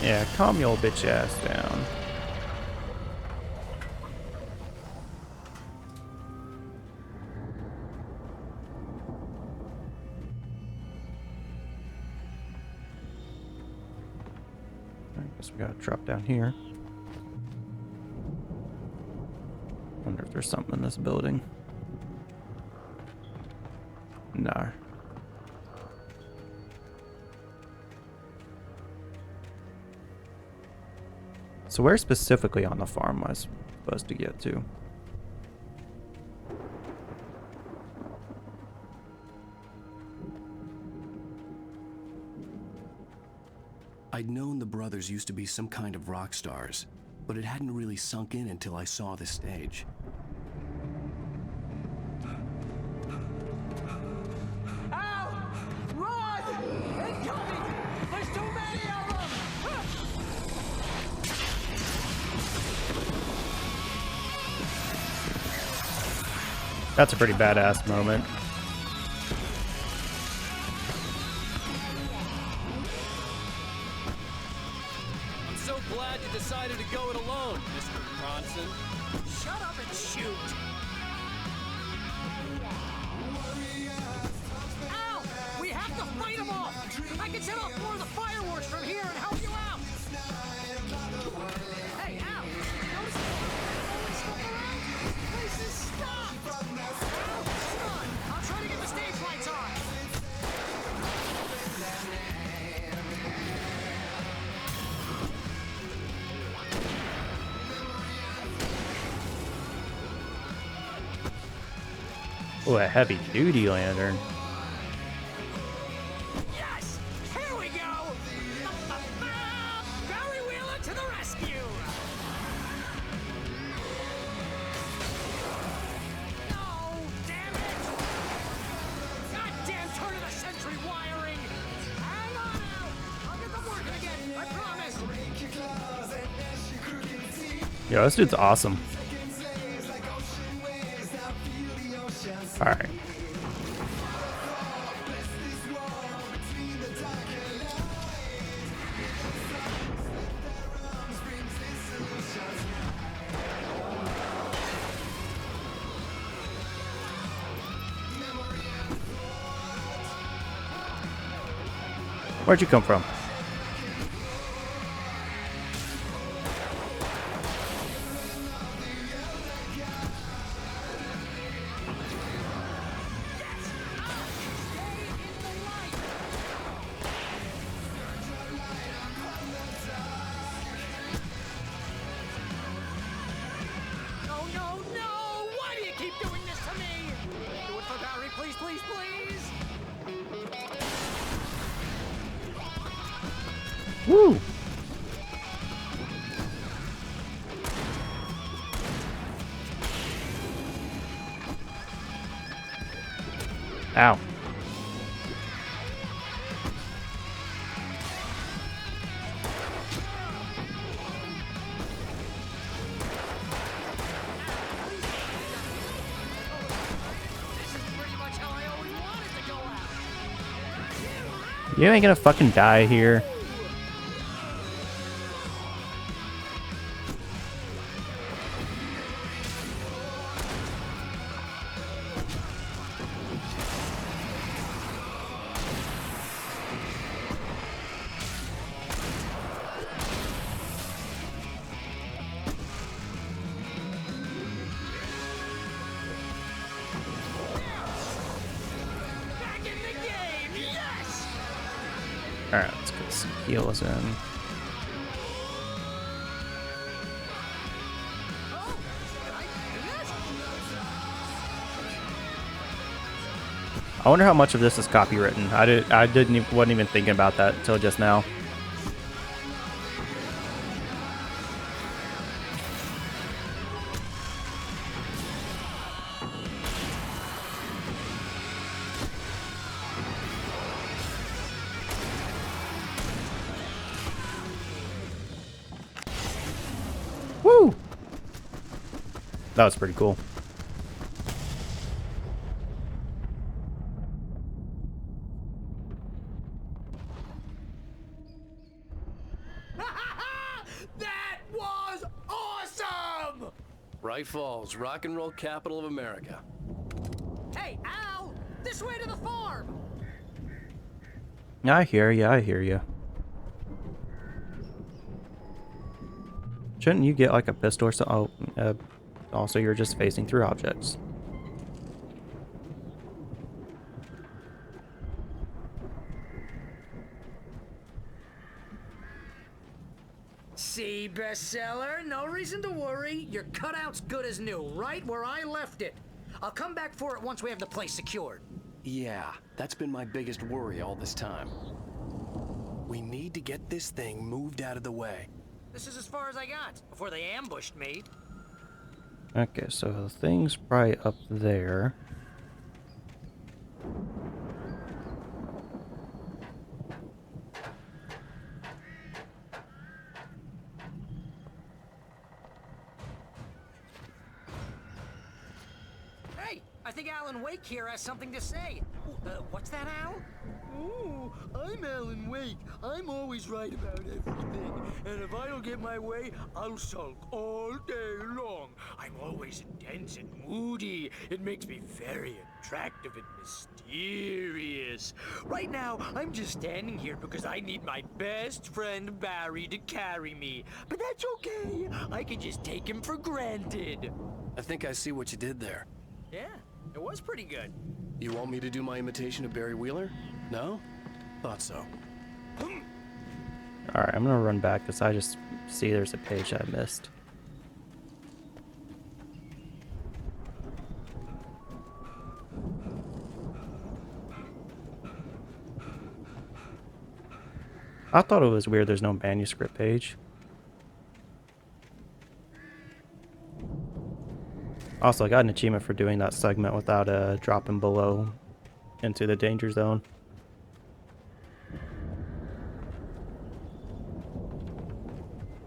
Yeah, calm your bitch ass down. I guess we gotta drop down here. Wonder if there's something in this building. No. So where specifically on the farm was I supposed to get to? I'd known the brothers used to be some kind of rock stars, but it hadn't really sunk in until I saw the stage. Ow! Run! Incoming! There's too many of them! That's a pretty badass moment. I'm so glad you decided to go it alone, Mr. Bronson. Shut up and shoot! Ow! We have to fight them off! I can set off more of the fireworks from here and help you out! Hey, Al! Notice all this stuff around? This is stopped! Al, son! I'm trying to get the stage lights on! Oh, a heavy duty lantern. Yes! Here we go! Barry Wheeler to the rescue! No! Damn it! Goddamn turn of the century wiring! Hang on out! I'll get them working again, I promise! Yo, this dude's awesome. Alright. Where'd you come from? No, no, no! Why do you keep doing this to me? Do it for Barry, please, please, please! Woo! Ow. You ain't gonna fucking die here. Back in the game! Yes! Alright, let's get some heals in. I wonder how much of this is copywritten. Wasn't even thinking about that until just now. Woo! That was pretty cool. Bright Falls, rock and roll capital of America. Hey, Al! This way to the farm! I hear you, I hear you. Shouldn't you get like a pistol or so? Oh, also you're just facing through objects. See, bestseller? No reason to worry. Your cutout's good as new, right where I left it. I'll come back for it once we have the place secured. Yeah, that's been my biggest worry all this time. We need to get this thing moved out of the way. This is as far as I got, before they ambushed me. Okay, so the thing's probably up there. Hey, I think Alan Wake here has something to say. What's that, Al? Ooh, I'm Alan Wake. I'm always right about everything. And if I don't get my way, I'll sulk all day long. I'm always intense and moody. It makes me very attractive and mysterious. Right now, I'm just standing here because I need my best friend Barry to carry me. But that's okay. I can just take him for granted. I think I see what you did there. Yeah, it was pretty good. You want me to do my imitation of Barry Wheeler? No? Thought so. Alright, I'm gonna run back because I just see there's a page I missed. I thought it was weird there's no manuscript page. Also, I got an achievement for doing that segment without dropping below into the danger zone.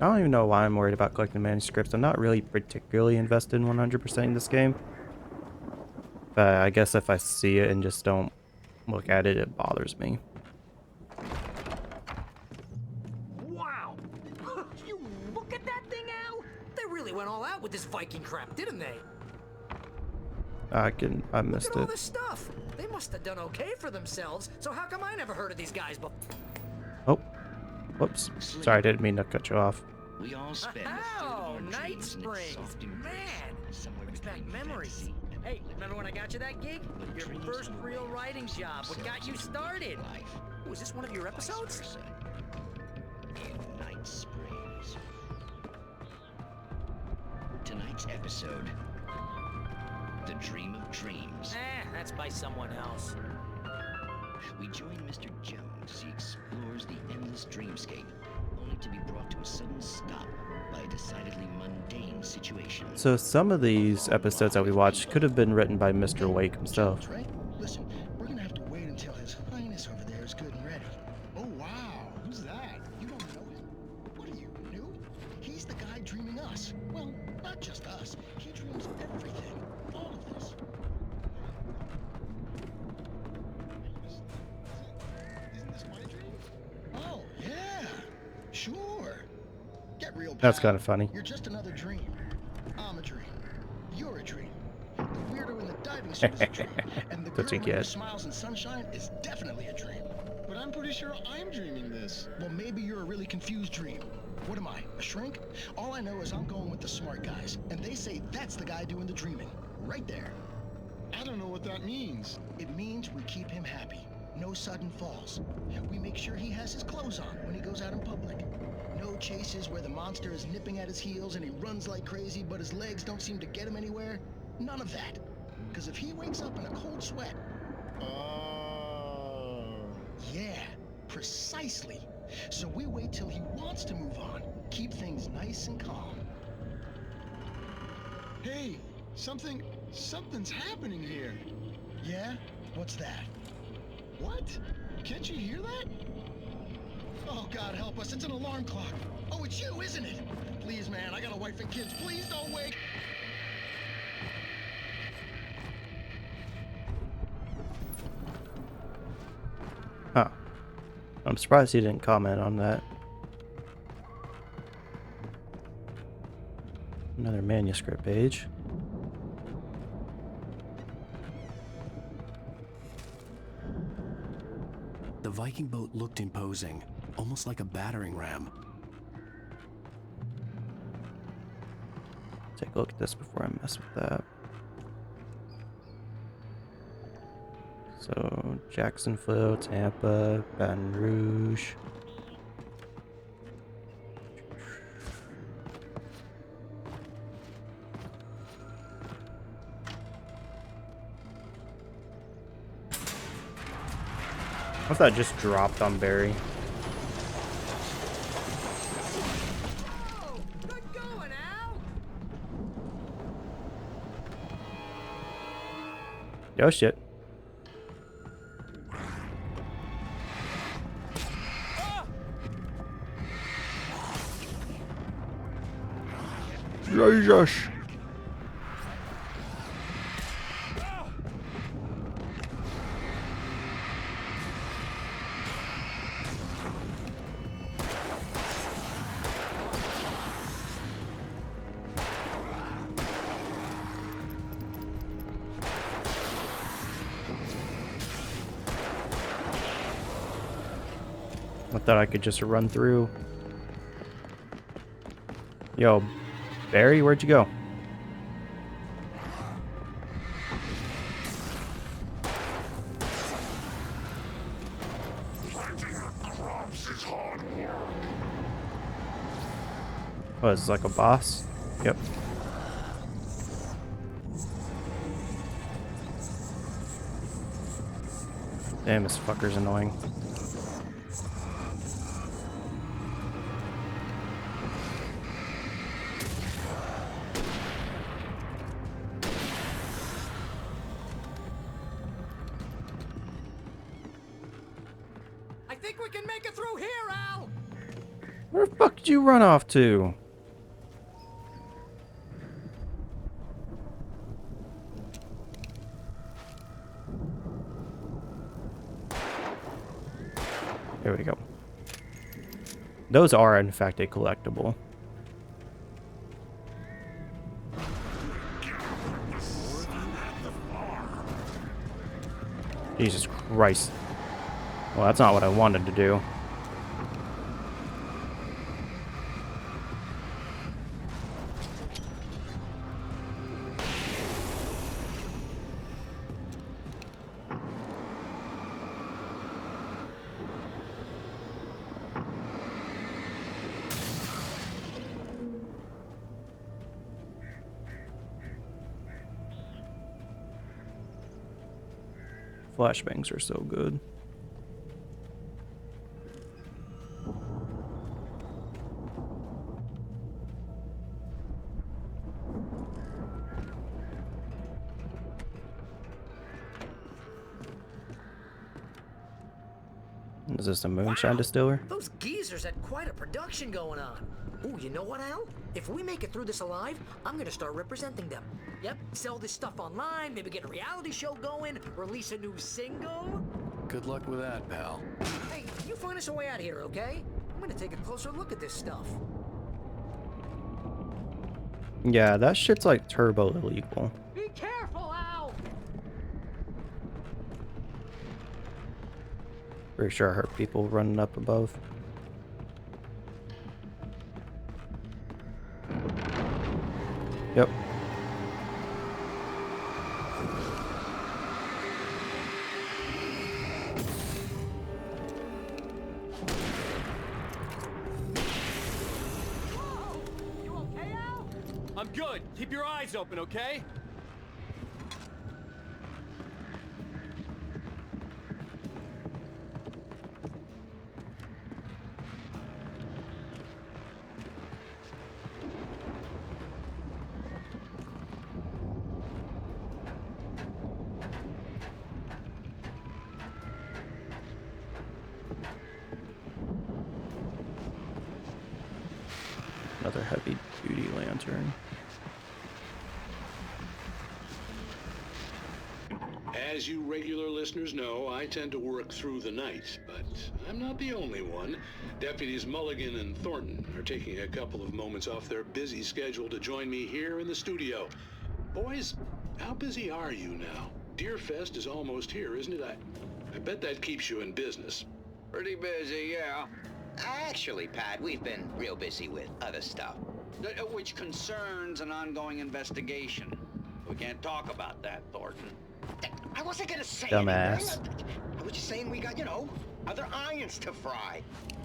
I don't even know why I'm worried about collecting manuscripts. I'm not really particularly invested in 100% in this game. But I guess if I see it and just don't look at it, it bothers me. Wow! You look at that thing, Al! They really went all out with this Viking crap, didn't they? I missed Look at all it. this stuff. They must have done okay for themselves. So how come I never heard of these guys before? Oh, whoops. Sorry, I didn't mean to cut you off. We all spend Oh, Night Springs. Man, brings back memories. Hey, remember when I got you that gig? Your first real writing job. What got you started? Was this one of your episodes? Night Springs. Tonight's episode, The Dream of Dreams. That's by someone else. We join Mr. Jones. He explores the endless dreamscape, only to be brought to a sudden stop by a decidedly mundane situation. So some of these episodes that we watched could have been written by Mr. Wake himself. Right? Listen, we're gonna have to wait until His Highness over there is good and ready. Oh wow, who's that? You don't know him? What are you, new? He's the guy dreaming us. Well, not just us. He dreams everything. All of this. Isn't this my dream? Oh, yeah. Sure. Get real, That's pal. kind of funny. You're just another dream. I'm a dream. You're a dream. The weirdo in the diving suit is a dream. And the girl That's a with her kid. smiles and sunshine is definitely a dream. But I'm pretty sure I'm dreaming this. Well, maybe you're a really confused dream. What am I, a shrink? All I know is I'm going with the smart guys, and they say that's the guy doing the dreaming. Right there. I don't know what that means. It means we keep him happy. No sudden falls. We make sure he has his clothes on when he goes out in public. No chases where the monster is nipping at his heels and he runs like crazy, but his legs don't seem to get him anywhere. None of that. Because if he wakes up in a cold sweat... Yeah, precisely. So we wait till he wants to move on. Keep things nice and calm. Hey, something's happening here. Yeah? What's that? What? Can't you hear that? Oh, God help us, it's an alarm clock. Oh, it's you, isn't it? Please, man, I got a wife and kids. Please don't wake. Huh. I'm surprised he didn't comment on that. Another manuscript page. The Viking boat looked imposing, almost like a battering ram. Take a look at this before I mess with that. So, Jacksonville, Tampa, Baton Rouge. What if that just dropped on Barry? Oh shit. Jesus. I thought I could just run through. Yo, Barry, where'd you go? Oh, it's like a boss? Yep. Damn, this fucker's annoying. I think we can make it through here, Al! Where the fuck did you run off to? There we go. Those are, in fact, a collectible. Jesus Christ. Well, that's not what I wanted to do. Flashbangs are so good. Is this a moonshine distiller? Those geezers had quite a production going on. Ooh, you know what, Al? If we make it through this alive, I'm gonna start representing them. Yep, sell this stuff online, maybe get a reality show going, release a new single. Good luck with that, pal. Hey, you find us a way out of here, okay? I'm gonna take a closer look at this stuff. Yeah, that shit's like turbo illegal. Be careful, Al! Pretty sure I heard people running up above. Yep. I'm good. Keep your eyes open, okay? Another heavy duty lantern. As you regular listeners know, I tend to work through the night, but I'm not the only one. Deputies Mulligan and Thornton are taking a couple of moments off their busy schedule to join me here in the studio. Boys, how busy are you now? Deerfest is almost here, isn't it? I bet that keeps you in business. Pretty busy, yeah. Actually, Pat, we've been real busy with other stuff, which concerns an ongoing investigation. We can't talk about that, Thornton. I wasn't gonna say Dumbass. anything. I was just saying we got, other irons to fry.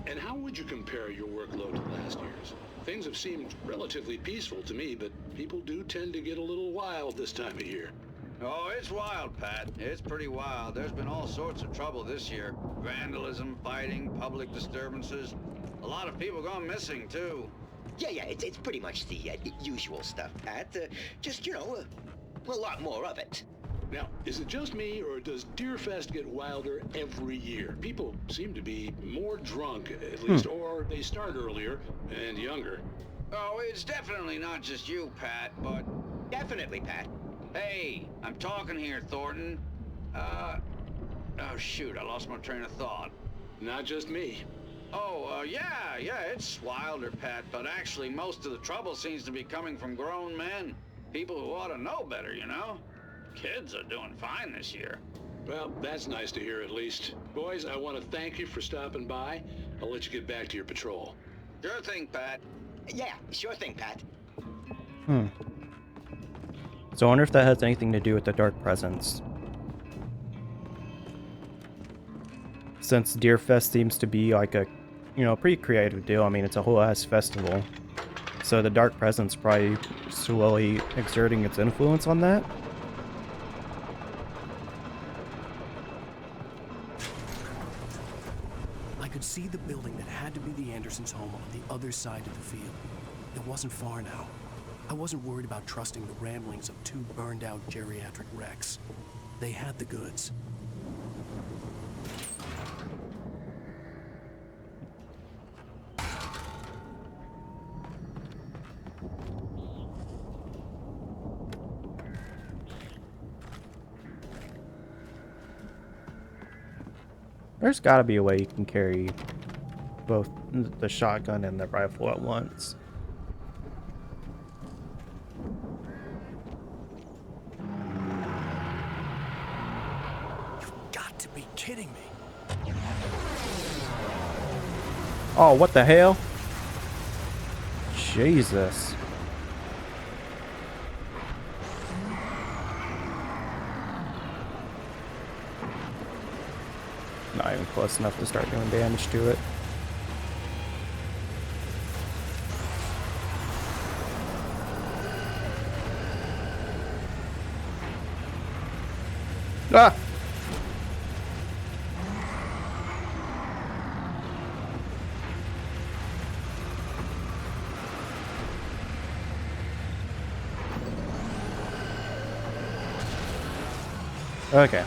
And how would you compare your workload to last year's? Things have seemed relatively peaceful to me, but people do tend to get a little wild this time of year. Oh, it's wild, Pat. It's pretty wild. There's been all sorts of trouble this year. Vandalism, fighting, public disturbances. A lot of people gone missing, too. Yeah, it's pretty much the usual stuff, Pat. Just, a lot more of it. Now, is it just me, or does Deerfest get wilder every year? People seem to be more drunk, at least, or they start earlier and younger. Oh, it's definitely not just you, Pat, but... Definitely, Pat. Hey, I'm talking here, Thornton. Oh, shoot, I lost my train of thought. Not just me. Oh, yeah, it's wilder, Pat, but actually most of the trouble seems to be coming from grown men. People who ought to know better, Kids are doing fine this year. Well, that's nice to hear at least. Boys, I want to thank you for stopping by. I'll let you get back to your patrol. Sure thing, Pat. Yeah, sure thing, Pat. So I wonder if that has anything to do with the Dark Presence. Since Deerfest seems to be like a, pretty creative deal. I mean, it's a whole ass festival. So the Dark Presence probably slowly exerting its influence on that. I could see the building that had to be the Andersons' home on the other side of the field. It wasn't far now. I wasn't worried about trusting the ramblings of two burned-out geriatric wrecks. They had the goods. There's gotta be a way you can carry both the shotgun and the rifle at once. You've got to be kidding me. Oh, what the hell? Jesus. Not even close enough to start doing damage to it. Ah! Okay.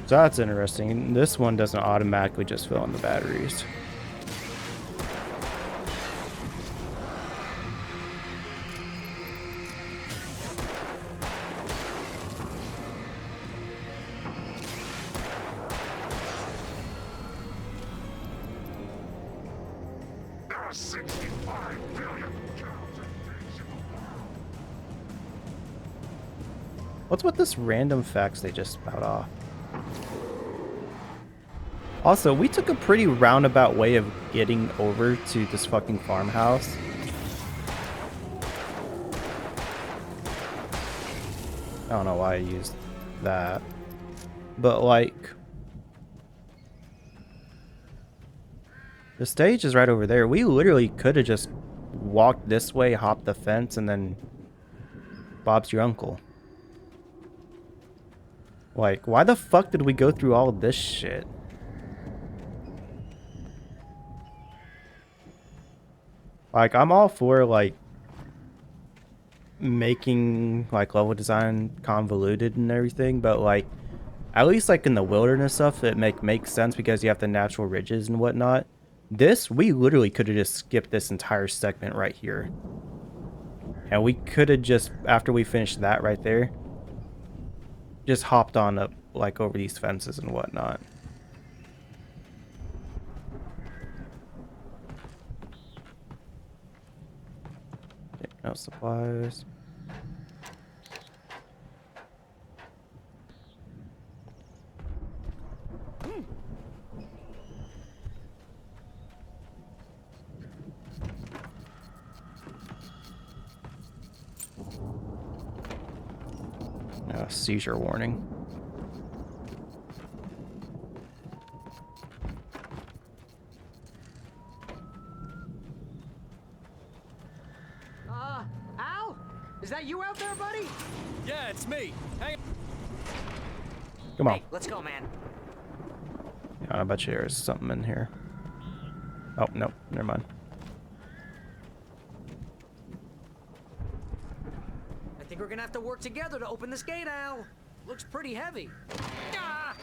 So that's interesting. This one doesn't automatically just fill in the batteries. There are 65 billion What's with this random facts they just spout off? Also, we took a pretty roundabout way of getting over to this fucking farmhouse. I don't know why I used that. But like, the stage is right over there. We literally could have just walked this way, hopped the fence, and then Bob's your uncle. Like, why the fuck did we go through all of this shit? Like, I'm all for, like, making, like, level design convoluted and everything, but, like, at least, like, in the wilderness stuff, it makes sense because you have the natural ridges and whatnot. This, we literally could have just skipped this entire segment right here. And we could have just, after we finished that right there, just hopped on up, like, over these fences and whatnot. Okay, no supplies. Seizure warning. Al? Is that you out there, buddy? Yeah, it's me. Hang on. Come on. Hey, let's go, man. Yeah, I bet you there's something in here. Oh, no, never mind. I think we're gonna have to work together to open this gate, Al. Looks pretty heavy. Ah!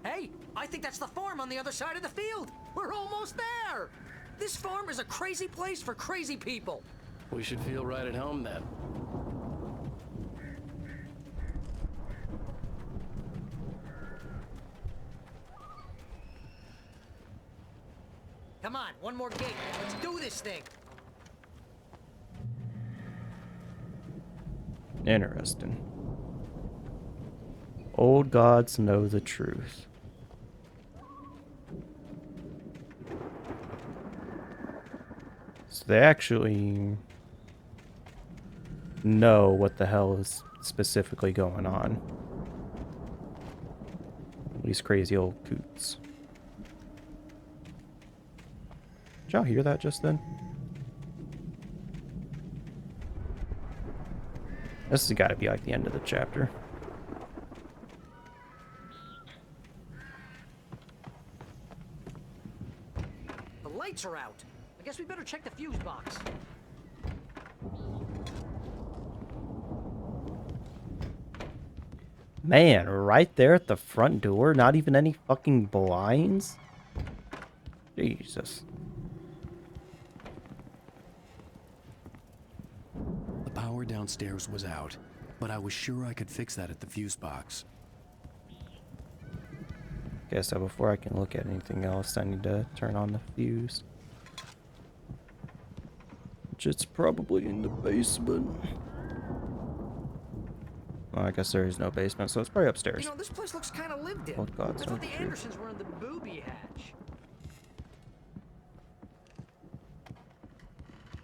Hey, I think that's the farm on the other side of the field. We're almost there. This farm is a crazy place for crazy people. We should feel right at home then. Come on, one more gate. Let's do this thing. Interesting. Old gods know the truth. So they actually know what the hell is specifically going on. These crazy old coots. Did y'all hear that just then? This has got to be like the end of the chapter. The lights are out. I guess we better check the fuse box. Man, right there at the front door, not even any fucking blinds? Jesus. The power downstairs was out, but I was sure I could fix that at the fuse box. Okay, so before I can look at anything else, I need to turn on the fuse. Which it's probably in the basement. Well, I guess there is no basement, so it's probably upstairs. You know, this place looks kind of lived in. Old gods I know thought the the truth. Andersons were in the booby hatch.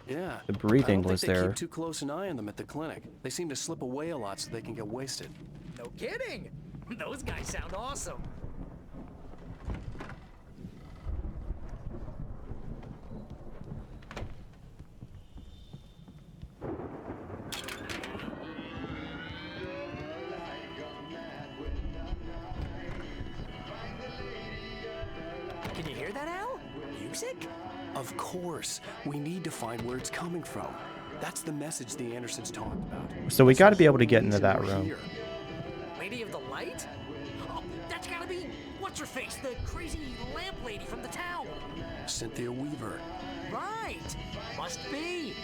Yeah. The breathing I don't was think they there. keep too close an eye on them at the clinic. They seem to slip away a lot so they can get wasted. No kidding. Those guys sound awesome. Can you hear that, Al? Music? Of course. We need to find where it's coming from. That's the message the Andersons talked about. So we got to be able to get into that room. Here. Lady of the Light? Oh, that's gotta be what's-her-face, the crazy lamp lady from the town. Cynthia Weaver. Right. Must be.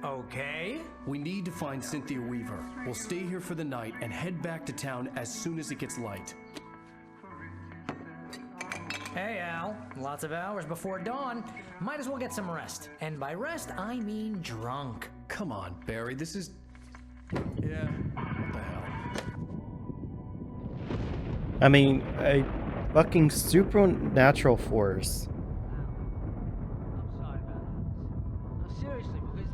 Okay. We need to find Cynthia Weaver. We'll stay here for the night and head back to town as soon as it gets light. Hey, Al. Lots of hours before dawn. Might as well get some rest. And by rest, I mean drunk. Come on, Barry. This is... Yeah. What the hell? I mean, a fucking supernatural force. Seriously, because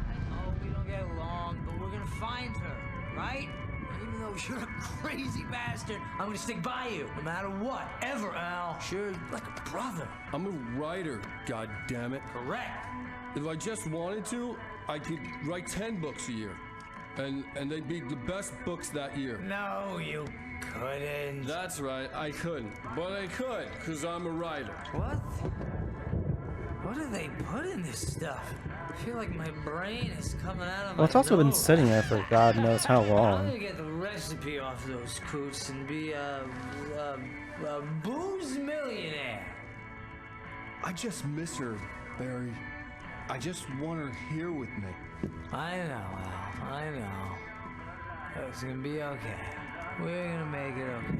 I know we don't get along, but we're gonna find her, right? Even though you're a crazy bastard, I'm gonna stick by you, no matter what, ever, Al. Sure, like a brother. I'm a writer, goddammit. Correct. If I just wanted to, I could write 10 books a year. And they'd be the best books that year. No, you couldn't. That's right, I couldn't. But I could, because I'm a writer. What? What do they put in this stuff? I feel like my brain is coming out of Well, it's my also been nose. sitting there for God knows how I'm long. gonna get the recipe off those coots and be a booze millionaire. I just miss her, Barry. I just want her here with me. I know, Al. I know. It's gonna be okay. We're gonna make it okay.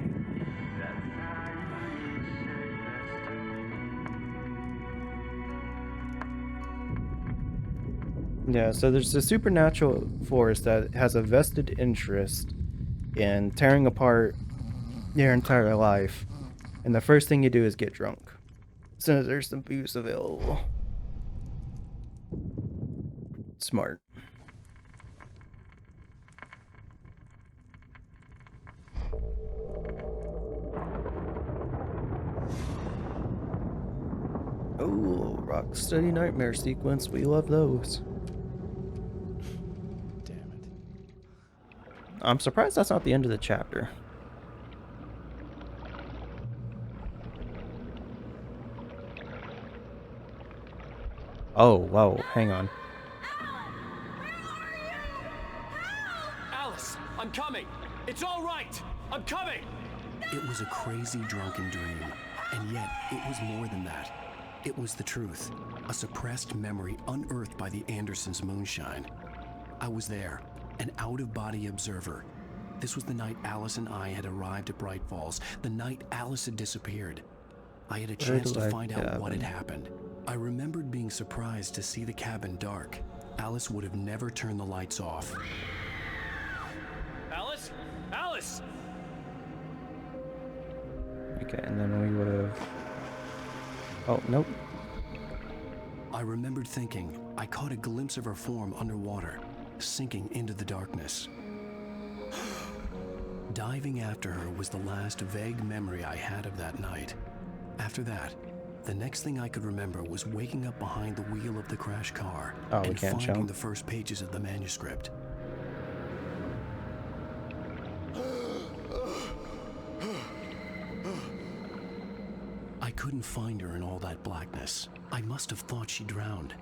Yeah, so there's a supernatural force that has a vested interest in tearing apart your entire life. And the first thing you do is get drunk. As soon as there's some booze available. Smart. Oh, Rocksteady Nightmare sequence. We love those. Damn it. I'm surprised that's not the end of the chapter. Oh, whoa, hang on. Alice, I'm coming. It's all right. I'm coming. It was a crazy drunken dream, and yet it was more than that. It was the truth, a suppressed memory unearthed by the Andersons' moonshine. I was there, an out-of-body observer. This was the night Alice and I had arrived at Bright Falls, the night Alice had disappeared. I had a chance to find out what had happened. I remembered being surprised to see the cabin dark. Alice would have never turned the lights off. Alice? Alice! Okay, and then we would have... Oh, nope. I remembered thinking I caught a glimpse of her form underwater, sinking into the darkness. Diving after her was the last vague memory I had of that night. After that, the next thing I could remember was waking up behind the wheel of the crash car and finding the first pages of the manuscript. I couldn't find her in all that blackness. I must have thought she drowned.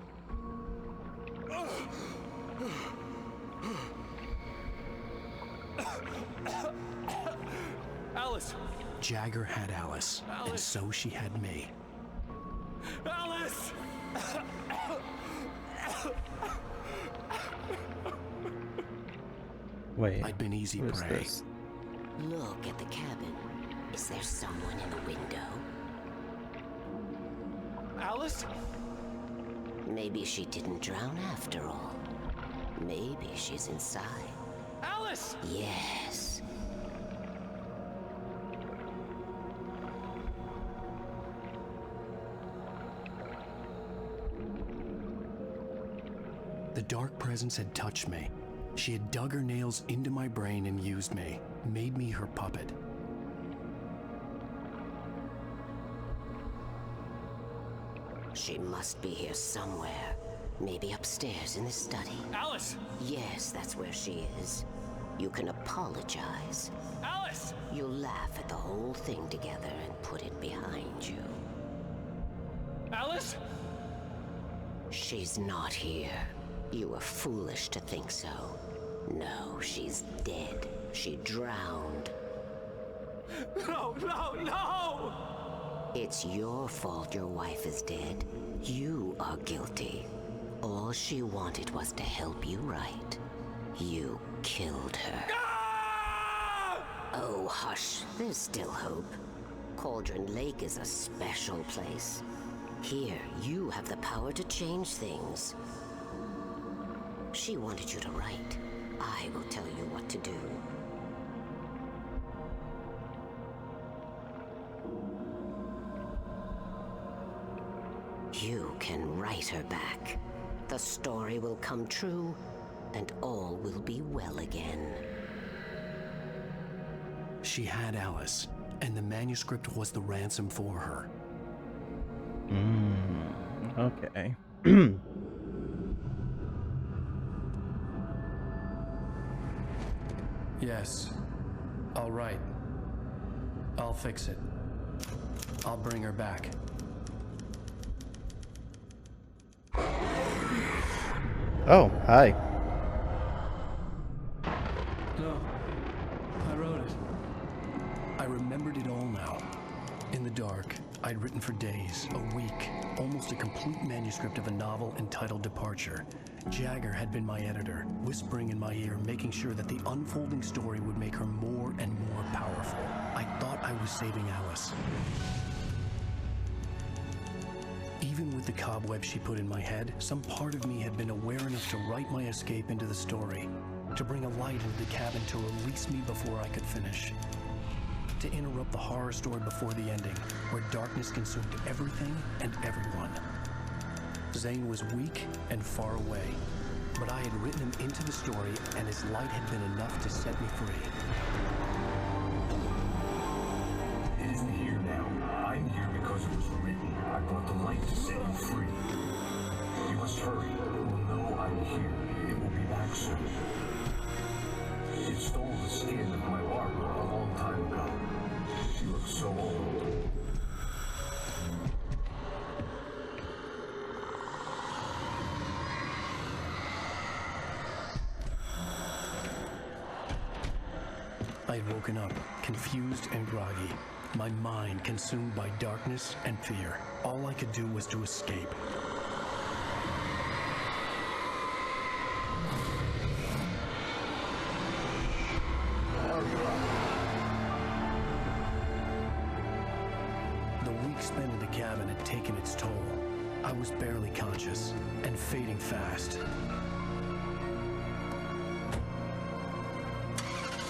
Alice! Jagger had Alice, and so she had me. Alice! Wait. I'd been easy what is prey. this? Look at the cabin. Is there someone in the window? Alice? Maybe she didn't drown after all. Maybe she's inside. Alice! Yes. The dark presence had touched me. She had dug her nails into my brain and used me, made me her puppet. She must be here somewhere. Maybe upstairs in the study. Alice! Yes, that's where she is. You can apologize. Alice! You'll laugh at the whole thing together and put it behind you. Alice? She's not here. You were foolish to think so. No, she's dead. She drowned. No, no, no! It's your fault your wife is dead. You are guilty. All she wanted was to help you right. You killed her. Oh, hush. There's still hope. Cauldron Lake is a special place. Here, you have the power to change things. She wanted you to write. I will tell you what to do. You can write her back. The story will come true, and all will be well again. She had Alice, and the manuscript was the ransom for her. Okay. Yes. All right. I'll fix it. I'll bring her back. Oh, hi. No. I wrote it. I remembered it all now. In the dark, I'd written for days, a week, almost a complete manuscript of a novel entitled Departure. Jagger had been my editor, whispering in my ear, making sure that the unfolding story would make her more and more powerful. I thought I was saving Alice. Even with the cobweb she put in my head, some part of me had been aware enough to write my escape into the story, to bring a light into the cabin to release me before I could finish. To interrupt the horror story before the ending, where darkness consumed everything and everyone. Zane was weak and far away, but I had written him into the story, and his light had been enough to set me free. It isn't here now. I'm here because it was written. I brought the light to set you free. You must hurry. It will know I'm here. It will be back soon. It stole the skin of my armor a long time ago. She looks so old. I had woken up, confused and groggy, my mind consumed by darkness and fear. All I could do was to escape. The week spent in the cabin had taken its toll. I was barely conscious and fading fast.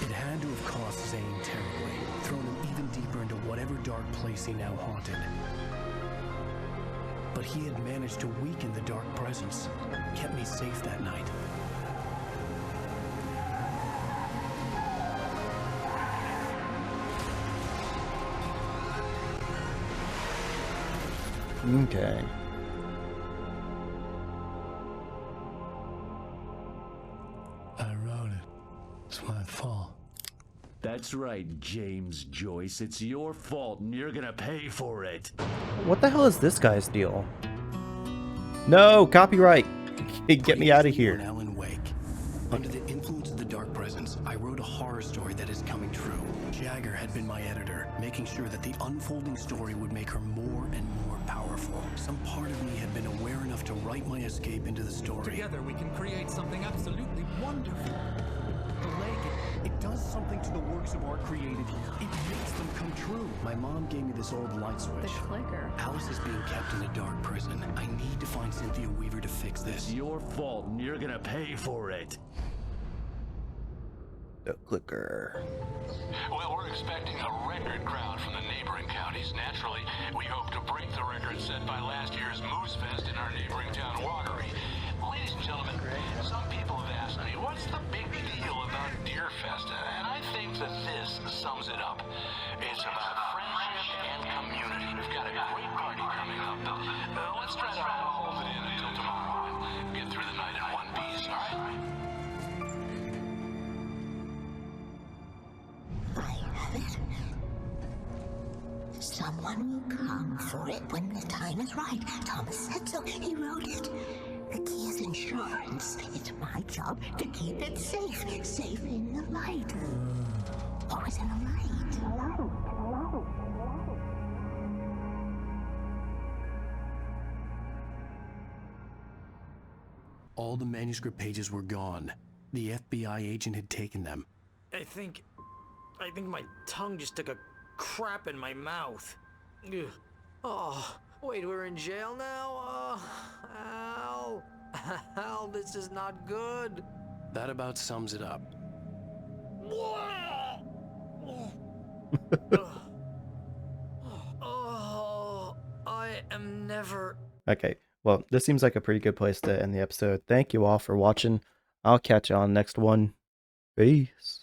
It had to have cost Zane terribly, thrown him even deeper into whatever dark place he now haunted. But he had managed to weaken the dark presence, kept me safe that night. Okay. I wrote it. It's my fault. That's right, James Joyce. It's your fault, and you're gonna pay for it. What the hell is this guy's deal? No, copyright. Get me out of here. Alan Wake. Under the influence of the dark presence, I wrote a horror story that is coming true. Jagger had been my editor, making sure that the unfolding story would make her more and more powerful. Some part of me had been aware enough to write my escape into the story. Together we can create something absolutely wonderful. The lake, it does something to the works of art created here. It makes them come true. My mom gave me this old light switch. The clicker. Alice is being kept in a dark prison. I need to find Cynthia Weaver to fix this. It's your fault, and you're gonna pay for it. The clicker. Well, we're expecting a record crowd from the neighboring counties. Naturally, we hope to break the record set by last year's Moose Fest in our neighboring town, Watery. Ladies and gentlemen, some people have asked me, what's the big deal about Deer Festa? And I think that this sums it up. It's about friendship and community. We've got a great party coming up, but let's try to hold it in until tomorrow and get through the night in one piece, all right? Someone will come for it when the time is right. Thomas said so. He wrote it. The key is insurance. It's my job to keep it safe. Safe in the light. Always in the light. All the manuscript pages were gone. The FBI agent had taken them. I think my tongue just took a crap in my mouth. Ugh. Oh, wait, we're in jail now? Al. Al, this is not good. That about sums it up. Oh, I am never... Okay, well, this seems like a pretty good place to end the episode. Thank you all for watching. I'll catch you on the next one. Peace.